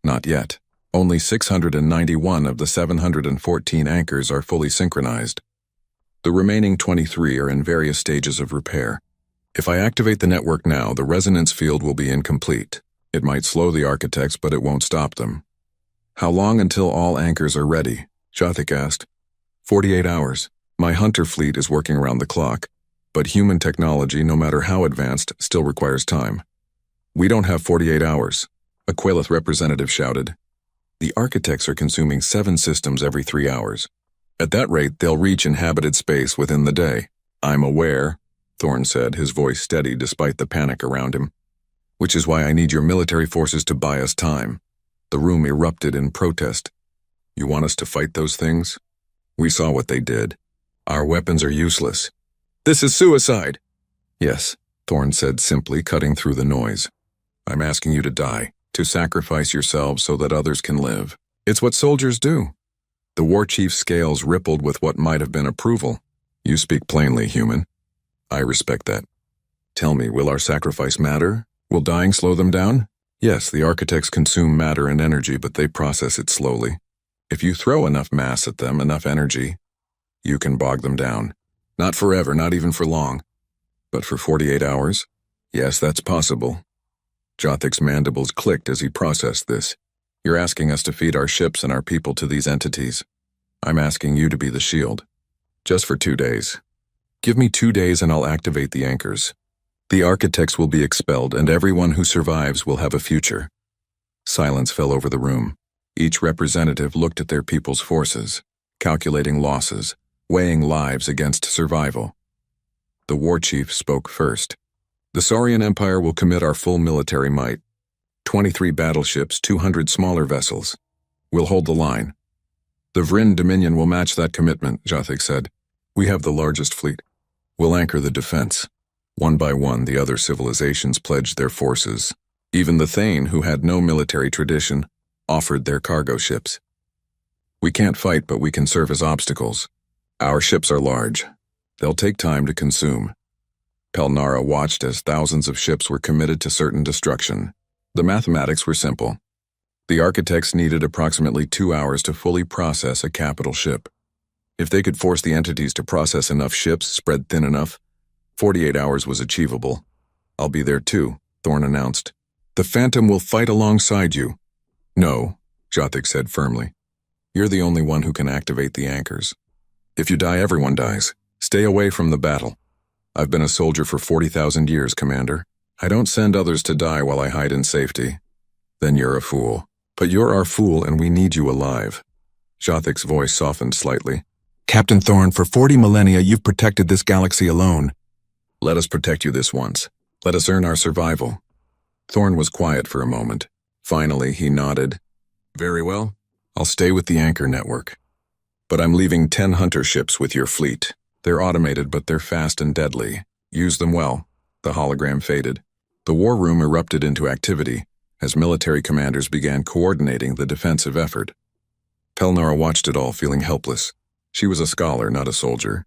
"Not yet. Only 691 of the 714 anchors are fully synchronized. The remaining 23 are in various stages of repair. If I activate the network now, the resonance field will be incomplete. It might slow the architects, but it won't stop them." "How long until all anchors are ready?" Jathic asked. 48 hours. My hunter fleet is working around the clock, but human technology, no matter how advanced, still requires time." "We don't have 48 hours, a Quailith representative shouted. "The architects are consuming 7 systems every 3 hours. At that rate, they'll reach inhabited space within the day." "I'm aware," Thorne said, his voice steady despite the panic around him. "Which is why I need your military forces to buy us time." The room erupted in protest. "You want us to fight those things? We saw what they did. Our weapons are useless." "This is suicide." "Yes," Thorne said simply, cutting through the noise. "I'm asking you to die, to sacrifice yourselves so that others can live. It's what soldiers do." The war chief's scales rippled with what might have been approval. "You speak plainly, human. I respect that. Tell me, will our sacrifice matter? Will dying slow them down?" "Yes, the architects consume matter and energy, but they process it slowly. If you throw enough mass at them, enough energy, you can bog them down. Not forever, not even for long. But for 48 hours? Yes, that's possible." Jathic's mandibles clicked as he processed this. "You're asking us to feed our ships and our people to these entities. I'm asking you to be the shield. Just for 2 days. Give me 2 days and I'll activate the anchors. The architects will be expelled and everyone who survives will have a future." Silence fell over the room. Each representative looked at their people's forces, calculating losses, weighing lives against survival. The war chief spoke first. "The Saurian Empire will commit our full military might. 23 battleships, 200 smaller vessels. We'll hold the line. The Vryn Dominion will match that commitment, Jothik said. We have the largest fleet. We'll anchor the defense. One by one, the other civilizations pledged their forces. Even the Thane, who had no military tradition, offered their cargo ships. We can't fight, but we can serve as obstacles. Our ships are large. They'll take time to consume. Pelnara watched as thousands of ships were committed to certain destruction. The mathematics were simple. The architects needed approximately 2 hours to fully process a capital ship. If they could force the entities to process enough ships spread thin enough, 48 hours was achievable. I'll be there too, Thorn announced. The Phantom will fight alongside you. No, Jothik said firmly. You're the only one who can activate the anchors. If you die, everyone dies. Stay away from the battle. I've been a soldier for 40,000 years, Commander. I don't send others to die while I hide in safety. Then you're a fool. But you're our fool and we need you alive. Jothik's voice softened slightly. Captain Thorn, for 40 millennia you've protected this galaxy alone. Let us protect you this once. Let us earn our survival. Thorn was quiet for a moment. Finally, he nodded. Very well. I'll stay with the anchor network. But I'm leaving 10 hunter ships with your fleet. They're automated, but they're fast and deadly. Use them well. The hologram faded. The war room erupted into activity as military commanders began coordinating the defensive effort. Pelnara watched it all, feeling helpless. She was a scholar, not a soldier.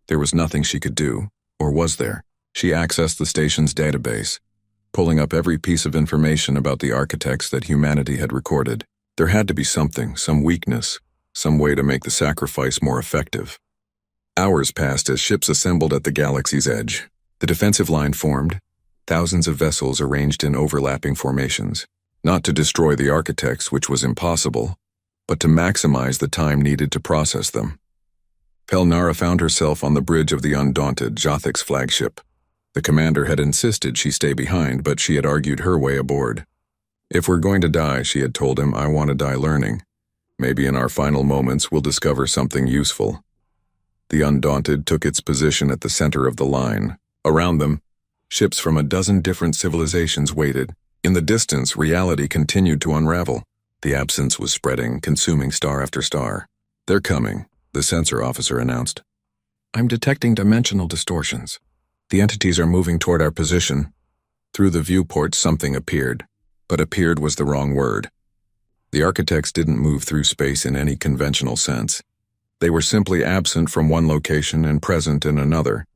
There was nothing she could do, or was there? She accessed the station's database, pulling up every piece of information about the architects that humanity had recorded. There had to be something, some weakness, some way to make the sacrifice more effective. Hours passed as ships assembled at the galaxy's edge. The defensive line formed, thousands of vessels arranged in overlapping formations, not to destroy the architects, which was impossible, but to maximize the time needed to process them. Pelnara found herself on the bridge of the Undaunted, Jothik's flagship. The commander had insisted she stay behind, but she had argued her way aboard. If we're going to die, she had told him, I want to die learning. Maybe in our final moments we'll discover something useful. The Undaunted took its position at the center of the line. Around them, ships from a dozen different civilizations waited. In the distance, reality continued to unravel. The absence was spreading, consuming star after star. They're coming, the sensor officer announced. I'm detecting dimensional distortions. The entities are moving toward our position. Through the viewport, something appeared, but appeared was the wrong word. The architects didn't move through space in any conventional sense. They were simply absent from one location and present in another,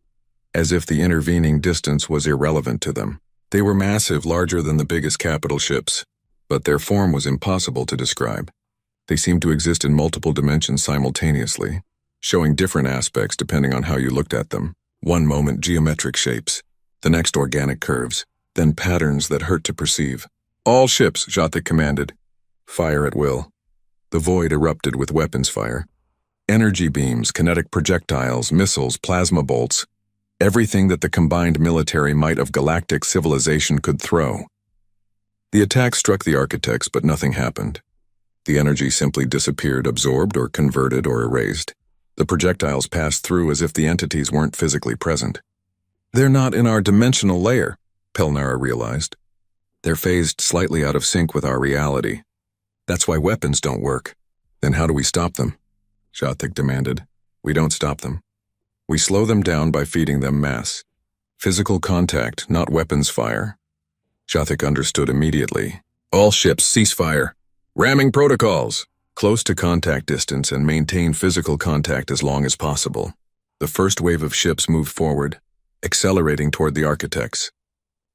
as if the intervening distance was irrelevant to them. They were massive, larger than the biggest capital ships, but their form was impossible to describe. They seemed to exist in multiple dimensions simultaneously, showing different aspects depending on how you looked at them. One moment geometric shapes, the next organic curves, then patterns that hurt to perceive. All ships, Jothik commanded. Fire at will. The void erupted with weapons fire. Energy beams, kinetic projectiles, missiles, plasma bolts, everything that the combined military might of galactic civilization could throw. The attack struck the architects, but nothing happened. The energy simply disappeared, absorbed or converted or erased. The projectiles passed through as if the entities weren't physically present. They're not in our dimensional layer, Pelnara realized. They're phased slightly out of sync with our reality. That's why weapons don't work. Then how do we stop them? Jothik demanded. We don't stop them. We slow them down by feeding them mass. Physical contact, not weapons fire. Jothik understood immediately. All ships cease fire. Ramming protocols. Close to contact distance and maintain physical contact as long as possible. The first wave of ships moved forward, accelerating toward the architects.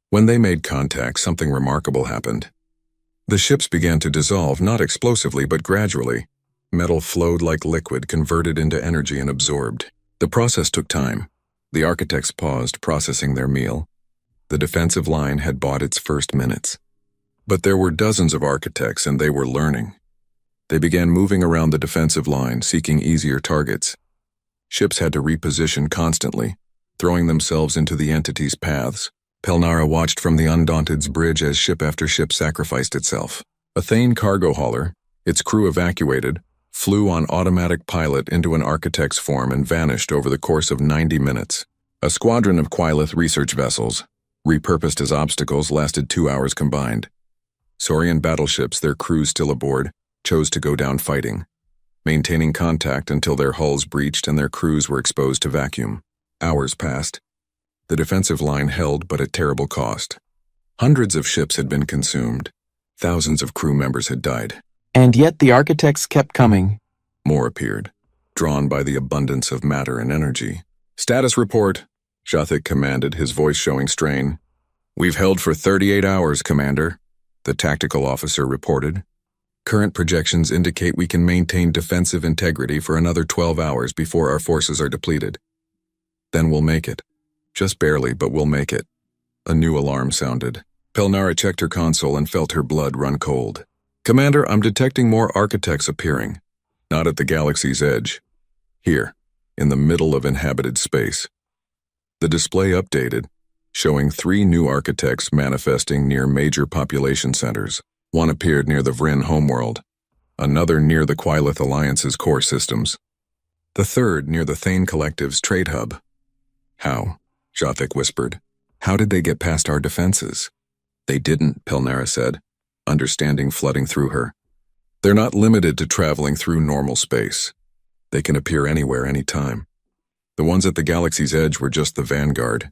When they made contact, something remarkable happened. The ships began to dissolve, not explosively but gradually. Metal flowed like liquid, converted into energy and absorbed. The process took time. The architects paused, processing their meal. The defensive line had bought its first minutes. But there were dozens of architects and they were learning. They began moving around the defensive line, seeking easier targets. Ships had to reposition constantly, throwing themselves into the entity's paths. Pelnara watched from the Undaunted's bridge as ship after ship sacrificed itself. A Thane cargo hauler, its crew evacuated, flew on automatic pilot into an architect's form and vanished over the course of 90 minutes. A squadron of Quilith research vessels, repurposed as obstacles, lasted 2 hours combined. Saurian battleships, their crews still aboard, chose to go down fighting, maintaining contact until their hulls breached and their crews were exposed to vacuum. Hours passed. The defensive line held, but at terrible cost. Hundreds of ships had been consumed. Thousands of crew members had died. And yet the architects kept coming. More appeared, drawn by the abundance of matter and energy. "Status report," Jathik commanded, his voice showing strain. "We've held for 38 hours, Commander," the tactical officer reported. "Current projections indicate we can maintain defensive integrity for another 12 hours before our forces are depleted. Then we'll make it. Just barely, but we'll make it." A new alarm sounded. Pelnara checked her console and felt her blood run cold. "Commander, I'm detecting more architects appearing. Not at the galaxy's edge. Here, in the middle of inhabited space." The display updated, showing 3 new architects manifesting near major population centers. One appeared near the Vryn homeworld, another near the Quilith Alliance's core systems, the third near the Thane Collective's trade hub. "How?" Jathik whispered. "How did they get past our defenses?" "They didn't," Pelnara said, understanding flooding through her. "They're not limited to traveling through normal space. They can appear anywhere, anytime. The ones at the galaxy's edge were just the vanguard.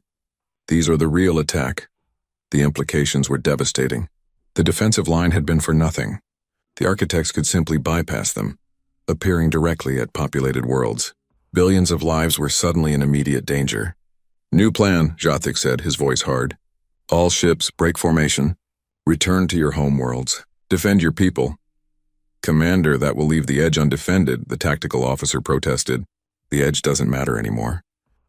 These are the real attack." The implications were devastating. The defensive line had been for nothing. The architects could simply bypass them, appearing directly at populated worlds. Billions of lives were suddenly in immediate danger. "New plan," Jathik said, his voice hard. "All ships, break formation. Return to your homeworlds. Defend your people." "Commander, that will leave the edge undefended," the tactical officer protested. "The edge doesn't matter anymore."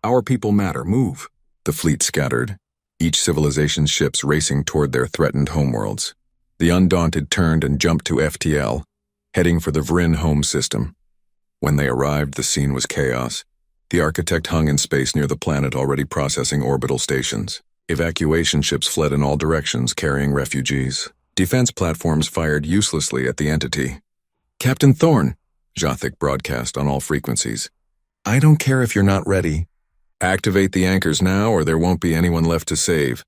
"Our people matter. Move." The fleet scattered, each civilization's ships racing toward their threatened homeworlds. The Undaunted turned and jumped to FTL, heading for the Vryn home system. When they arrived, the scene was chaos. The architect hung in space near the planet, already processing orbital stations. Evacuation ships fled in all directions, carrying refugees. Defense platforms fired uselessly at the entity. "Captain Thorne," Jathik broadcast on all frequencies. "I don't care if you're not ready. Activate the anchors now or there won't be anyone left to save."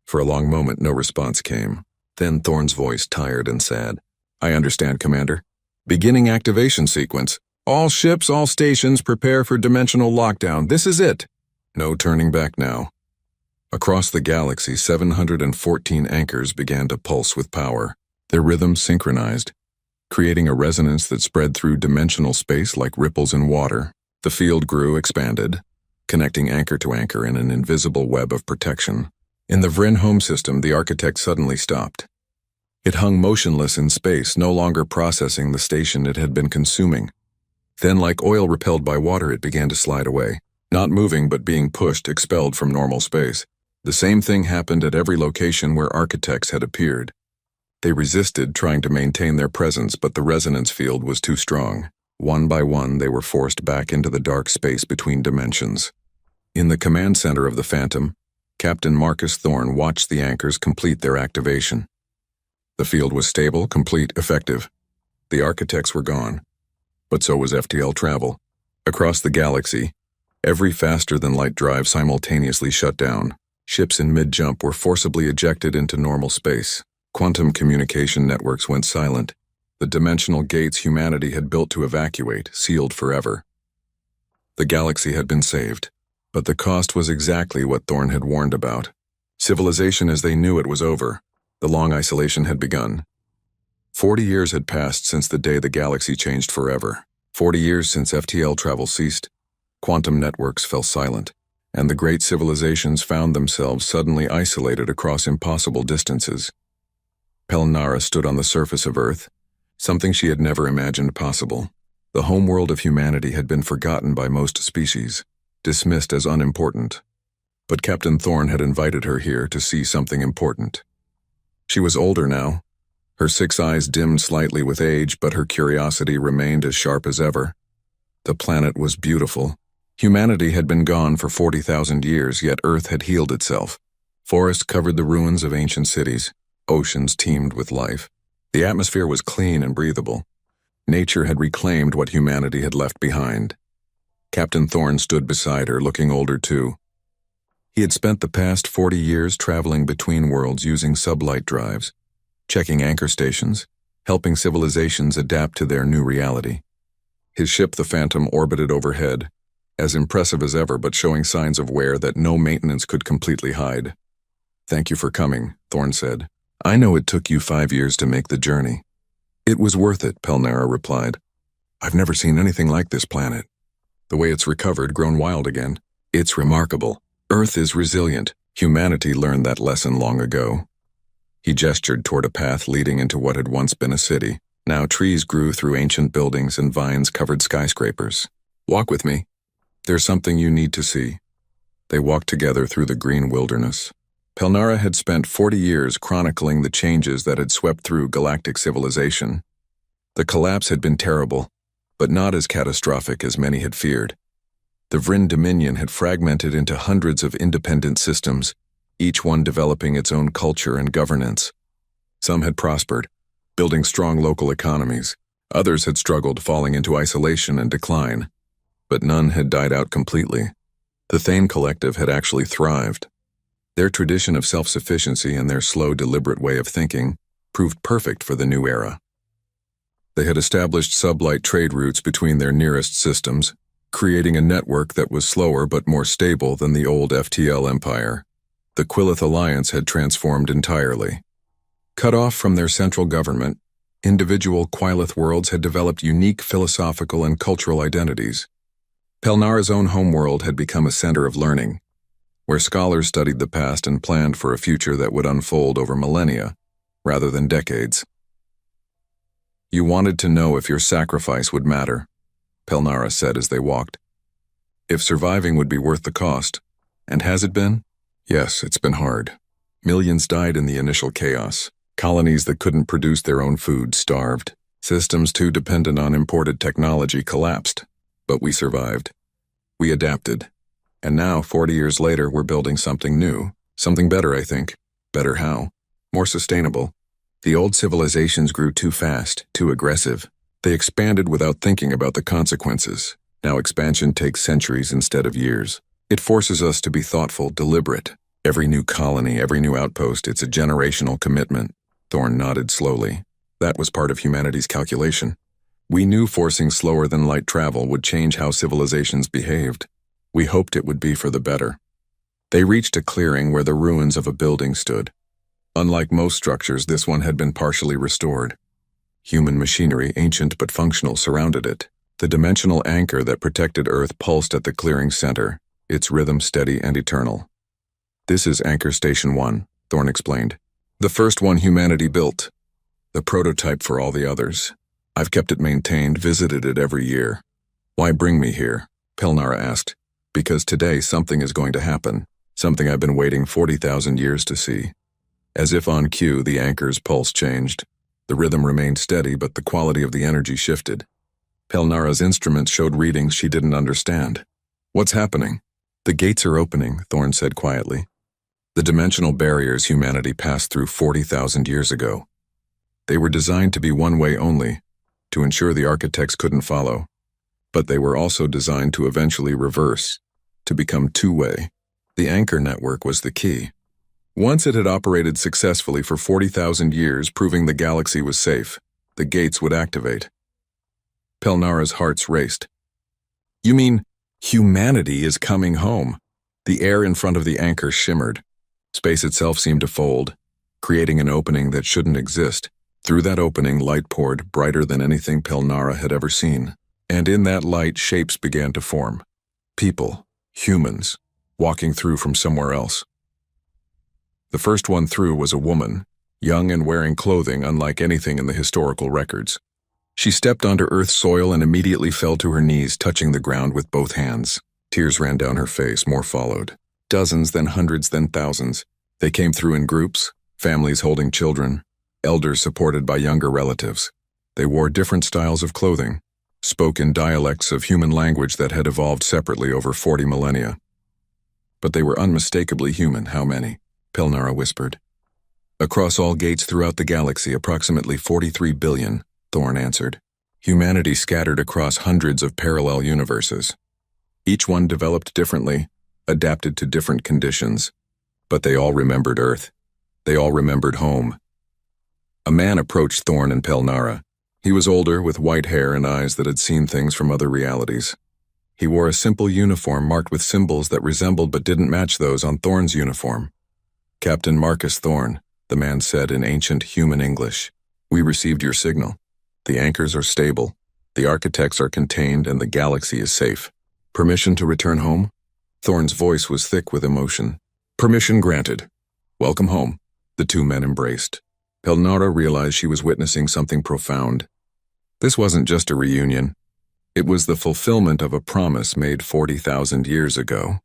For a long moment, no response came. Then Thorne's voice, tired and sad. "I understand, Commander. Beginning activation sequence. All ships, all stations, prepare for dimensional lockdown. This is it. No turning back now." Across the galaxy, 714 anchors began to pulse with power, their rhythms synchronized, creating a resonance that spread through dimensional space like ripples in water. The field grew, expanded, connecting anchor to anchor in an invisible web of protection. In the Vryn home system, the architect suddenly stopped. It hung motionless in space, no longer processing the station it had been consuming. Then, like oil repelled by water, it began to slide away, not moving but being pushed, expelled from normal space. The same thing happened at every location where architects had appeared. They resisted, trying to maintain their presence, but the resonance field was too strong. One by one, they were forced back into the dark space between dimensions. In the command center of the Phantom, Captain Marcus Thorne watched the anchors complete their activation. The field was stable, complete, effective. The architects were gone. But so was FTL travel. Across the galaxy, every faster-than-light drive simultaneously shut down. Ships in mid-jump were forcibly ejected into normal space. Quantum communication networks went silent. The dimensional gates humanity had built to evacuate, sealed forever. The galaxy had been saved, but the cost was exactly what Thorne had warned about. Civilization as they knew it was over. The long isolation had begun. 40 years had passed since the day the galaxy changed forever. 40 years since FTL travel ceased. Quantum networks fell silent, and the great civilizations found themselves suddenly isolated across impossible distances. Pelnara stood on the surface of Earth, something she had never imagined possible. The homeworld of humanity had been forgotten by most species, dismissed as unimportant. But Captain Thorne had invited her here to see something important. She was older now. Her 6 eyes dimmed slightly with age, but her curiosity remained as sharp as ever. The planet was beautiful. Humanity had been gone for 40,000 years, yet Earth had healed itself. Forests covered the ruins of ancient cities. Oceans teemed with life. The atmosphere was clean and breathable. Nature had reclaimed what humanity had left behind. Captain Thorne stood beside her, looking older too. He had spent the past 40 years traveling between worlds using sublight drives, checking anchor stations, helping civilizations adapt to their new reality. His ship, the Phantom, orbited overhead, as impressive as ever but showing signs of wear that no maintenance could completely hide. "Thank you for coming," Thorne said. "I know it took you 5 years to make the journey." "It was worth it," Pelnara replied. "I've never seen anything like this planet. The way it's recovered, grown wild again. It's remarkable. Earth is resilient. Humanity learned that lesson long ago." He gestured toward a path leading into what had once been a city. Now trees grew through ancient buildings and vines covered skyscrapers. "Walk with me. There's something you need to see." They walked together through the green wilderness. Pelnara had spent 40 years chronicling the changes that had swept through galactic civilization. The collapse had been terrible, but not as catastrophic as many had feared. The Vryn Dominion had fragmented into hundreds of independent systems, each one developing its own culture and governance. Some had prospered, building strong local economies. Others had struggled, falling into isolation and decline. But none had died out completely. The Thane Collective had actually thrived. Their tradition of self-sufficiency and their slow, deliberate way of thinking proved perfect for the new era. They had established sublight trade routes between their nearest systems, creating a network that was slower but more stable than the old FTL empire. The Quillith Alliance had transformed entirely. Cut off from their central government, individual Quillith worlds had developed unique philosophical and cultural identities. Pelnara's own homeworld had become a center of learning, where scholars studied the past and planned for a future that would unfold over millennia, rather than decades. "You wanted to know if your sacrifice would matter," Pelnara said as they walked. "If surviving would be worth the cost. And has it been? Yes, it's been hard. Millions died in the initial chaos. Colonies that couldn't produce their own food starved. Systems too dependent on imported technology collapsed. But we survived. We adapted. And now, 40 years later, we're building something new. Something better, I think. Better how? More sustainable. The old civilizations grew too fast, too aggressive. They expanded without thinking about the consequences. Now expansion takes centuries instead of years. It forces us to be thoughtful, deliberate. Every new colony, every new outpost, it's a generational commitment." Thorne nodded slowly. That was part of humanity's calculation. We knew forcing slower than light travel would change how civilizations behaved. We hoped it would be for the better. They reached a clearing where the ruins of a building stood. Unlike most structures, this one had been partially restored. Human machinery, ancient but functional, surrounded it. The dimensional anchor that protected Earth pulsed at the clearing's center, its rhythm steady and eternal. "This is Anchor Station 1, Thorne explained. "The first one humanity built. The prototype for all the others. I've kept it maintained, visited it every year." "Why bring me here?" Pelnara asked. "Because today something is going to happen. Something I've been waiting 40,000 years to see." As if on cue, the anchor's pulse changed. The rhythm remained steady, but the quality of the energy shifted. Pelnara's instruments showed readings she didn't understand. "What's happening?" "The gates are opening," Thorne said quietly. "The dimensional barriers humanity passed through 40,000 years ago. They were designed to be one-way only, to ensure the architects couldn't follow. But they were also designed to eventually reverse, to become two-way. The anchor network was the key. Once it had operated successfully for 40,000 years, proving the galaxy was safe, the gates would activate." Pelnara's hearts raced. "You mean humanity is coming home?" The air in front of the anchor shimmered. Space itself seemed to fold, creating an opening that shouldn't exist. Through that opening, light poured, brighter than anything Pelnara had ever seen. And in that light, shapes began to form. People, humans, walking through from somewhere else. The first one through was a woman, young and wearing clothing unlike anything in the historical records. She stepped onto Earth's soil and immediately fell to her knees, touching the ground with both hands. Tears ran down her face, more followed. Dozens, then hundreds, then thousands. They came through in groups, families holding children, elders supported by younger relatives. They wore different styles of clothing, spoke in dialects of human language that had evolved separately over 40 millennia. But they were unmistakably human. How many? Pelnara whispered. "Across all gates throughout the galaxy, approximately 43 billion, Thorne answered. Humanity scattered across hundreds of parallel universes. Each one developed differently, adapted to different conditions. But they all remembered Earth. They all remembered home. A man approached Thorn and Pelnara. He was older, with white hair and eyes that had seen things from other realities. He wore a simple uniform marked with symbols that resembled but didn't match those on Thorn's uniform. "Captain Marcus Thorn," the man said in ancient human English. "We received your signal. The anchors are stable, the architects are contained, and the galaxy is safe. Permission to return home?" Thorn's voice was thick with emotion. "Permission granted. Welcome home." The two men embraced. Pelnara realized she was witnessing something profound. This wasn't just a reunion. It was the fulfillment of a promise made 40,000 years ago.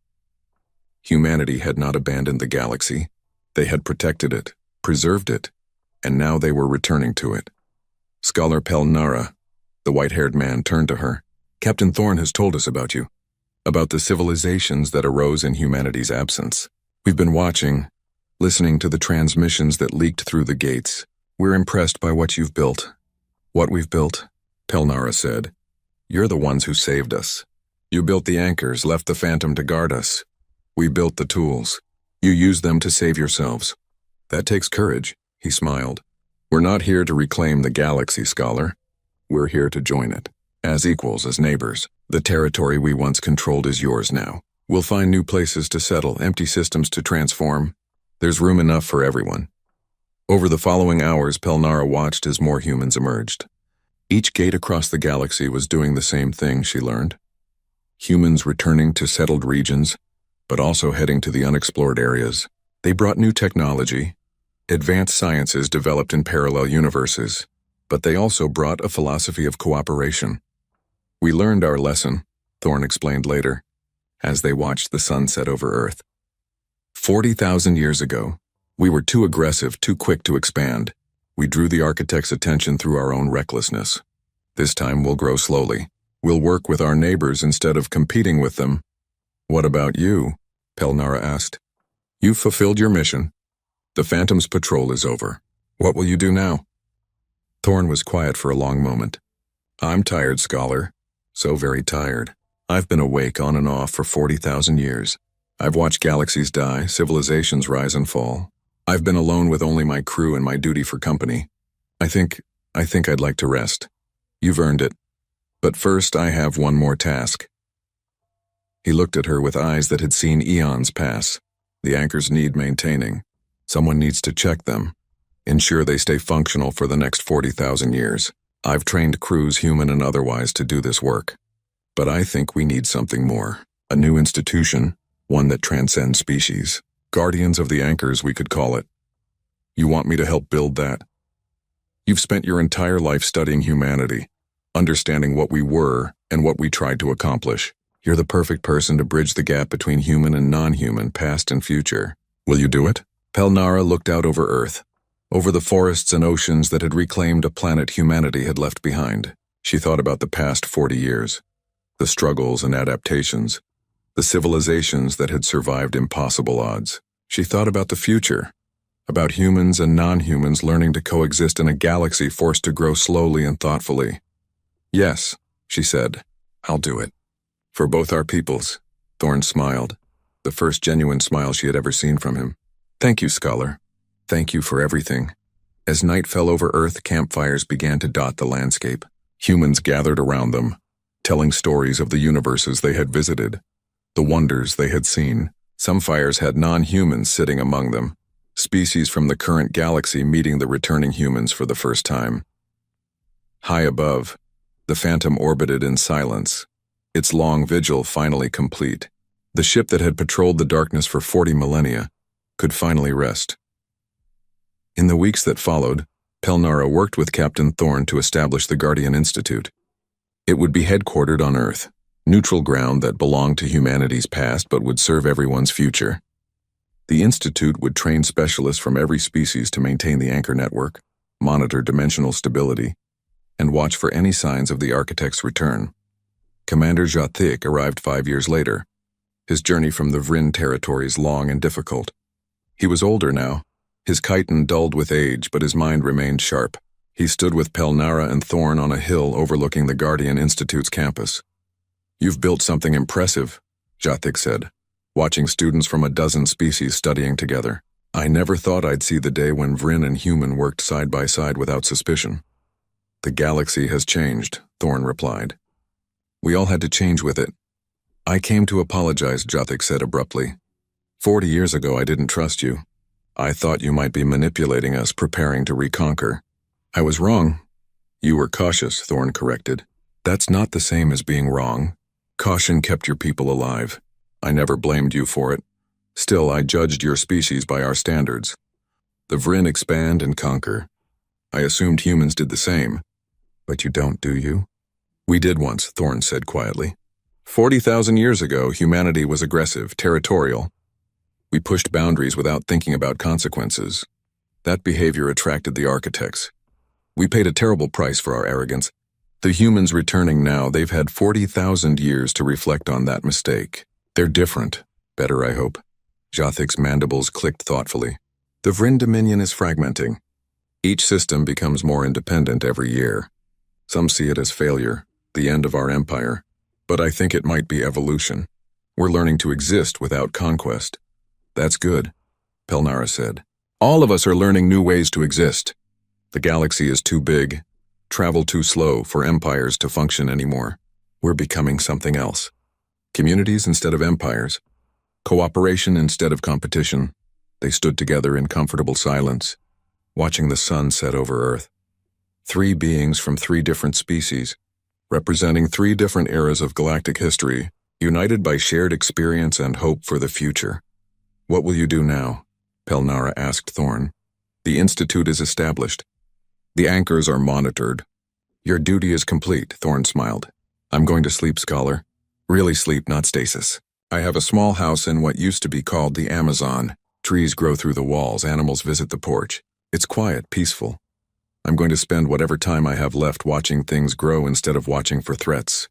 Humanity had not abandoned the galaxy. They had protected it, preserved it, and now they were returning to it. Scholar Pelnara, the white-haired man, turned to her. "Captain Thorn has told us about you, about the civilizations that arose in humanity's absence. We've been watching, listening to the transmissions that leaked through the gates. We're impressed by what you've built." "What we've built?" Pelnara said. "You're the ones who saved us. You built the anchors, left the Phantom to guard us. We built the tools. You used them to save yourselves. That takes courage," he smiled. "We're not here to reclaim the galaxy, Scholar. We're here to join it, as equals, as neighbors. The territory we once controlled is yours now. We'll find new places to settle, empty systems to transform. There's room enough for everyone." Over the following hours, Pelnara watched as more humans emerged. Each gate across the galaxy was doing the same thing, she learned. Humans returning to settled regions, but also heading to the unexplored areas. They brought new technology, advanced sciences developed in parallel universes, but they also brought a philosophy of cooperation. "We learned our lesson," Thorn explained later, as they watched the sun set over Earth. 40,000 years ago, we were too aggressive, too quick to expand. We drew the architect's attention through our own recklessness. This time we'll grow slowly. We'll work with our neighbors instead of competing with them. "What about you?" Pelnara asked. "You've fulfilled your mission. The Phantom's patrol is over. What will you do now?" Thorn was quiet for a long moment. "I'm tired, Scholar. So very tired. I've been awake on and off for 40,000 years. I've watched galaxies die, civilizations rise and fall. I've been alone with only my crew and my duty for company. I think I'd like to rest. You've earned it. But first I have one more task." He looked at her with eyes that had seen eons pass. The anchors need maintaining. Someone needs to check them, ensure they stay functional for the next 40,000 years. I've trained crews, human and otherwise, to do this work. But I think we need something more. A new institution, one that transcends species. Guardians of the Anchors, we could call it. You want me to help build that? You've spent your entire life studying humanity, understanding what we were and what we tried to accomplish. You're the perfect person to bridge the gap between human and non-human, past and future. Will you do it? Pelnara looked out over Earth, over the forests and oceans that had reclaimed a planet humanity had left behind. She thought about the past 40 years, the struggles and adaptations, the civilizations that had survived impossible odds. She thought about the future, about humans and non-humans learning to coexist in a galaxy forced to grow slowly and thoughtfully. "Yes," she said, "I'll do it. For both our peoples." Thorn smiled, the first genuine smile she had ever seen from him. "Thank you, Scholar. Thank you for everything." As night fell over Earth, campfires began to dot the landscape. Humans gathered around them, telling stories of the universes they had visited, the wonders they had seen. Some fires had non-humans sitting among them, species from the current galaxy meeting the returning humans for the first time. High above, the Phantom orbited in silence, its long vigil finally complete. The ship that had patrolled the darkness for 40 millennia could finally rest. In the weeks that followed, Pelnara worked with Captain Thorn to establish the Guardian Institute. It would be headquartered on Earth, neutral ground that belonged to humanity's past but would serve everyone's future. The Institute would train specialists from every species to maintain the anchor network, monitor dimensional stability, and watch for any signs of the architect's return. Commander Jathic arrived 5 years later, his journey from the Vryn territories long and difficult. He was older now, his chitin dulled with age, but his mind remained sharp. He stood with Pelnara and Thorn on a hill overlooking the Guardian Institute's campus. "You've built something impressive," Jathic said, watching students from a dozen species studying together. I never thought I'd see the day when Vryn and human worked side by side without suspicion. The galaxy has changed, Thorn replied. We all had to change with it. I came to apologize, Jothik said abruptly. 40 years ago I didn't trust you. I thought you might be manipulating us, preparing to reconquer. I was wrong. You were cautious, Thorn corrected. That's not the same as being wrong. Caution kept your people alive. I never blamed you for it. Still, I judged your species by our standards. The Vryn expand and conquer. I assumed humans did the same. But you don't, do you? We did once, Thorn said quietly. 40,000 years ago, humanity was aggressive, territorial. We pushed boundaries without thinking about consequences. That behavior attracted the architects. We paid a terrible price for our arrogance. The humans returning now, they've had 40,000 years to reflect on that mistake. They're different. Better, I hope. Jothik's mandibles clicked thoughtfully. The Vryn Dominion is fragmenting. Each system becomes more independent every year. Some see it as failure, the end of our empire. But I think it might be evolution. We're learning to exist without conquest. That's good, Pelnara said. All of us are learning new ways to exist. The galaxy is too big, travel too slow for empires to function anymore. We're becoming something else. Communities instead of empires. Cooperation instead of competition. They stood together in comfortable silence, watching the sun set over Earth. 3 beings from 3 different species, representing 3 different eras of galactic history, united by shared experience and hope for the future. What will you do now? Pelnara asked Thorn. The Institute is established. The anchors are monitored. Your duty is complete, Thorn smiled. I'm going to sleep, Scholar. Really sleep, not stasis. I have a small house in what used to be called the Amazon. Trees grow through the walls, animals visit the porch. It's quiet, peaceful. I'm going to spend whatever time I have left watching things grow instead of watching for threats.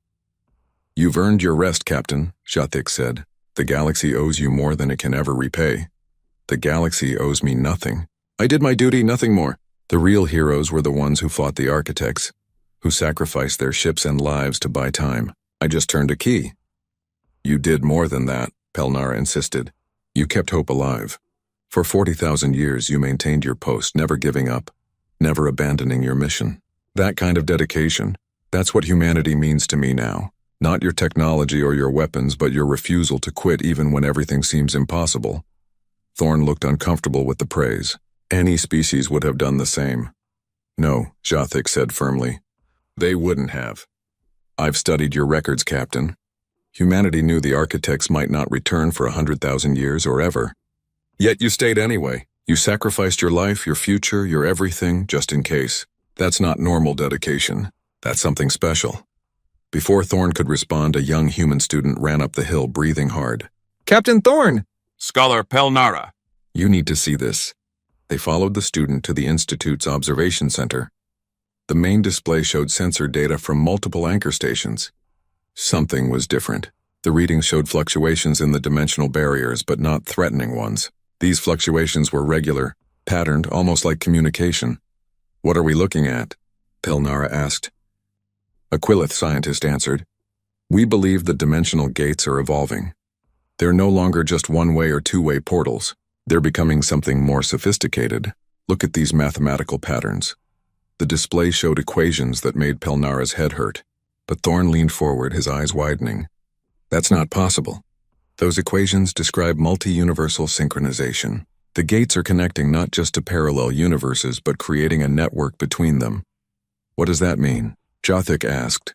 You've earned your rest, Captain, Jothik said. The galaxy owes you more than it can ever repay. The galaxy owes me nothing. I did my duty, nothing more. The real heroes were the ones who fought the architects, who sacrificed their ships and lives to buy time. I just turned a key. You did more than that, Pelnara insisted. You kept hope alive. For 40,000 years you maintained your post, never giving up, never abandoning your mission. That kind of dedication, that's what humanity means to me now. Not your technology or your weapons, but your refusal to quit even when everything seems impossible. Thorn looked uncomfortable with the praise. Any species would have done the same. No, Jothik said firmly. They wouldn't have. I've studied your records, Captain. Humanity knew the architects might not return for 100,000 years or ever. Yet you stayed anyway. You sacrificed your life, your future, your everything, just in case. That's not normal dedication. That's something special. Before Thorn could respond, a young human student ran up the hill, breathing hard. Captain Thorn! Scholar Pelnara. You need to see this. They followed the student to the Institute's observation center. The main display showed sensor data from multiple anchor stations. Something was different. The readings showed fluctuations in the dimensional barriers, but not threatening ones. These fluctuations were regular, patterned, almost like communication. What are we looking at? Pelnara asked. A Quillith scientist answered. We believe the dimensional gates are evolving. They're no longer just one-way or two-way portals. They're becoming something more sophisticated. Look at these mathematical patterns. The display showed equations that made Pelnara's head hurt, but Thorn leaned forward, his eyes widening. That's not possible. Those equations describe multi-universal synchronization. The gates are connecting not just to parallel universes, but creating a network between them. What does that mean? Jothik asked.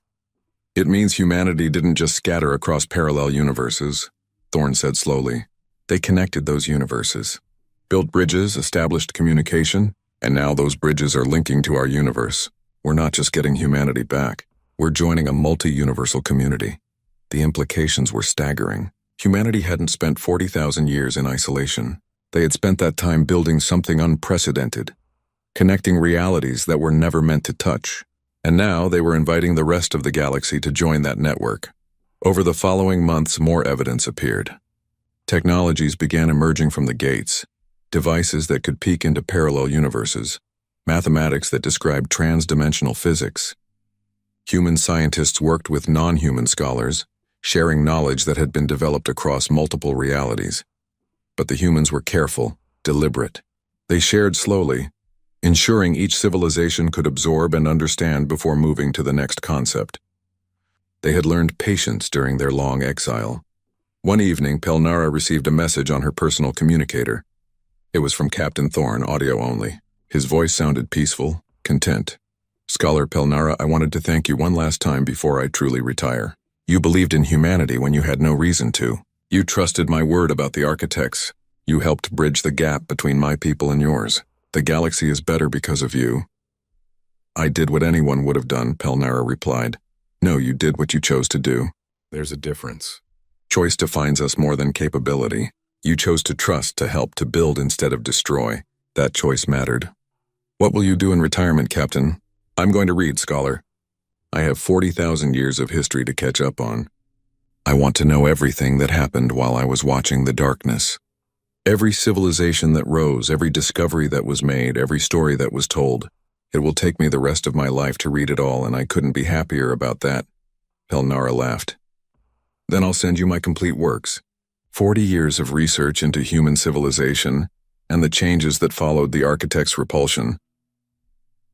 It means humanity didn't just scatter across parallel universes, Thorn said slowly. They connected those universes, built bridges, established communication, and now those bridges are linking to our universe. We're not just getting humanity back. We're joining a multi-universal community. The implications were staggering. Humanity hadn't spent 40,000 years in isolation. They had spent that time building something unprecedented, connecting realities that were never meant to touch. And now they were inviting the rest of the galaxy to join that network. Over the following months, more evidence appeared. Technologies began emerging from the gates, devices that could peek into parallel universes, mathematics that described trans-dimensional physics. Human scientists worked with non-human scholars, sharing knowledge that had been developed across multiple realities. But the humans were careful. deliberate. They shared slowly, ensuring each civilization could absorb and understand before moving to the next concept. They had learned patience during their long exile. One evening, Pelnara received a message on her personal communicator. It was from Captain Thorne, audio only. His voice sounded peaceful, content. "Scholar Pelnara, I wanted to thank you one last time before I truly retire. You believed in humanity when you had no reason to. You trusted my word about the architects. You helped bridge the gap between my people and yours. The galaxy is better because of you." "I did what anyone would have done," Pelnara replied. "No, you did what you chose to do. There's a difference. Choice defines us more than capability. You chose to trust, to help, to build instead of destroy. That choice mattered." "What will you do in retirement, Captain?" "I'm going to read, Scholar. I have 40,000 years of history to catch up on. I want to know everything that happened while I was watching the darkness. Every civilization that rose, every discovery that was made, every story that was told. It will take me the rest of my life to read it all, and I couldn't be happier about that." Pelnara laughed. "Then I'll send you my complete works. 40 years of research into human civilization and the changes that followed the architect's repulsion.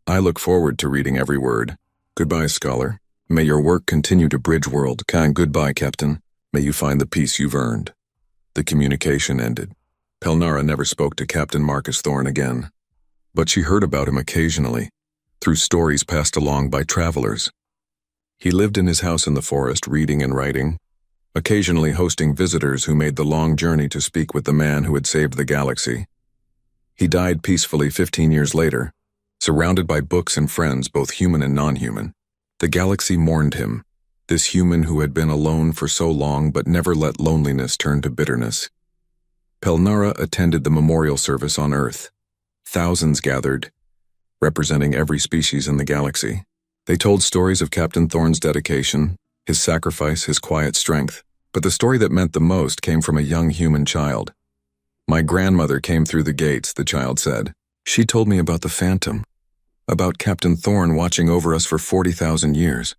I look forward to reading every word. Goodbye, Scholar. May your work continue to bridge world. Goodbye, Captain. May you find the peace you've earned." The communication ended. Pelnara never spoke to Captain Marcus Thorne again. But she heard about him occasionally, through stories passed along by travelers. He lived in his house in the forest, reading and writing, occasionally hosting visitors who made the long journey to speak with the man who had saved the galaxy. He died peacefully 15 years later, surrounded by books and friends, both human and non-human. The galaxy mourned him, this human who had been alone for so long but never let loneliness turn to bitterness. Pelnara attended the memorial service on Earth. Thousands gathered, representing every species in the galaxy. They told stories of Captain Thorne's dedication, his sacrifice, his quiet strength. But the story that meant the most came from a young human child. "My grandmother came through the gates," the child said. "She told me about the Phantom, about Captain Thorne watching over us for 40,000 years.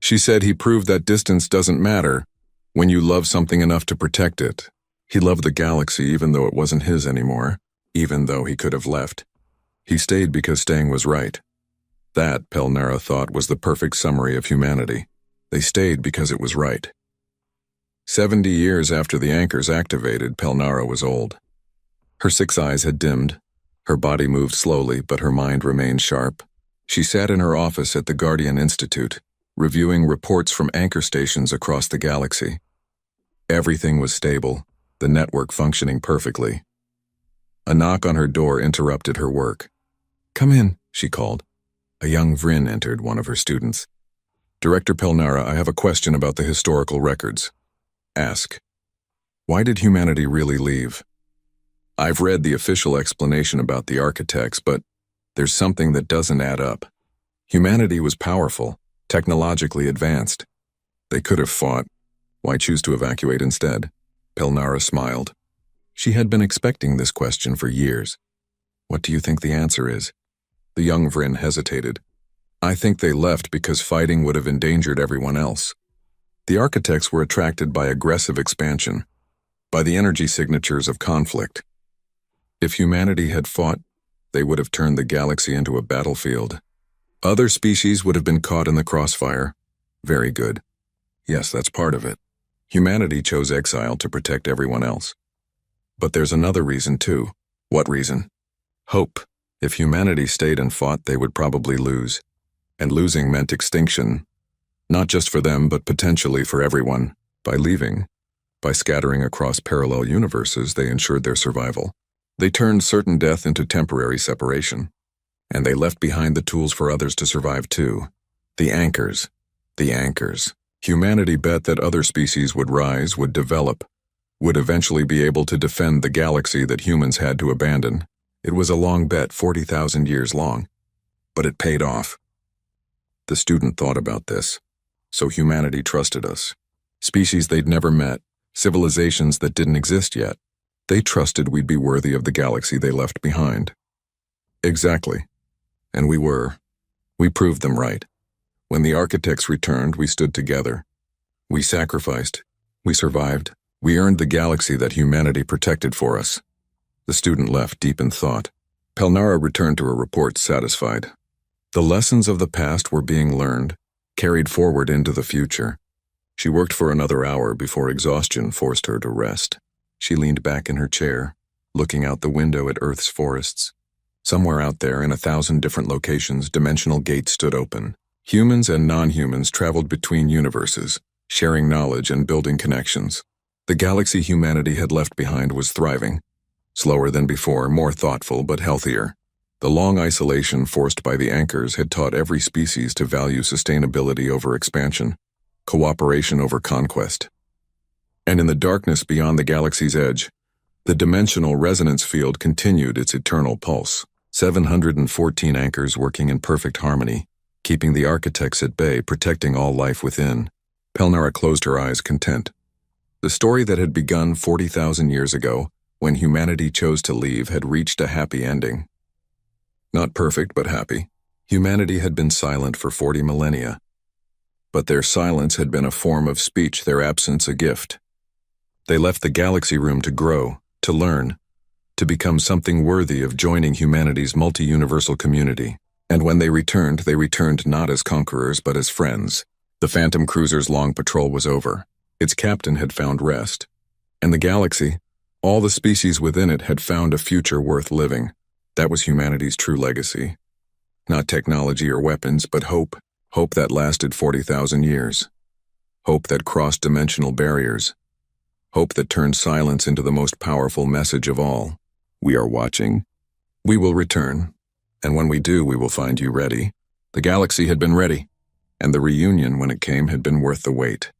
She said he proved that distance doesn't matter when you love something enough to protect it. He loved the galaxy even though it wasn't his anymore, even though he could have left. He stayed because staying was right." That, Pelnara thought, was the perfect summary of humanity. They stayed because it was right. 70 years after the anchors activated, Pelnara was old. Her 6 eyes had dimmed. Her body moved slowly, but her mind remained sharp. She sat in her office at the Guardian Institute, reviewing reports from anchor stations across the galaxy. Everything was stable, the network functioning perfectly. A knock on her door interrupted her work. "Come in," she called. A young Vryn entered, one of her students. "Director Pelnara, I have a question about the historical records." "Ask." "Why did humanity really leave?" "I've read the official explanation about the architects, but there's something that doesn't add up. Humanity was powerful, technologically advanced. They could have fought. Why choose to evacuate instead?" Pelnara smiled. She had been expecting this question for years. "What do you think the answer is?" The young Vryn hesitated. "I think they left because fighting would have endangered everyone else. The architects were attracted by aggressive expansion, by the energy signatures of conflict. If humanity had fought, they would have turned the galaxy into a battlefield. Other species would have been caught in the crossfire." "Very good. Yes, that's part of it. Humanity chose exile to protect everyone else. But there's another reason too." "What reason?" "Hope. If humanity stayed and fought, they would probably lose. And losing meant extinction. Not just for them, but potentially for everyone. By leaving, by scattering across parallel universes, they ensured their survival. They turned certain death into temporary separation. And they left behind the tools for others to survive too. The anchors. The anchors. Humanity bet that other species would rise, would develop, would eventually be able to defend the galaxy that humans had to abandon. It was a long bet, 40,000 years long. But it paid off." The student thought about this. So humanity trusted us. Species they'd never met, civilizations that didn't exist yet. They trusted we'd be worthy of the galaxy they left behind. Exactly. And we were. We proved them right. When the architects returned, we stood together. We sacrificed. We survived. We earned the galaxy that humanity protected for us. The student left deep in thought. Pelnara returned to her report satisfied. The lessons of the past were being learned, carried forward into the future. She worked for another hour before exhaustion forced her to rest. She leaned back in her chair, looking out the window at Earth's forests. Somewhere out there, in 1,000 different locations, dimensional gates stood open. Humans and non-humans traveled between universes, sharing knowledge and building connections. The galaxy humanity had left behind was thriving. Slower than before, more thoughtful but healthier. The long isolation forced by the anchors had taught every species to value sustainability over expansion, cooperation over conquest. And in the darkness beyond the galaxy's edge, the dimensional resonance field continued its eternal pulse. 714 anchors working in perfect harmony, keeping the architects at bay, protecting all life within. Pelnara closed her eyes, content. The story that had begun 40,000 years ago, when humanity chose to leave, had reached a happy ending. Not perfect, but happy. Humanity had been silent for 40 millennia. But their silence had been a form of speech, their absence a gift. They left the galaxy room to grow, to learn, to become something worthy of joining humanity's multi-universal community. And when they returned not as conquerors but as friends. The Phantom Cruiser's long patrol was over. Its captain had found rest. And the galaxy, all the species within it, had found a future worth living. That was humanity's true legacy. Not technology or weapons, but hope. Hope that lasted 40,000 years. Hope that crossed dimensional barriers. Hope that turned silence into the most powerful message of all. We are watching. We will return. And when we do, we will find you ready. The galaxy had been ready. And the reunion, when it came, had been worth the wait.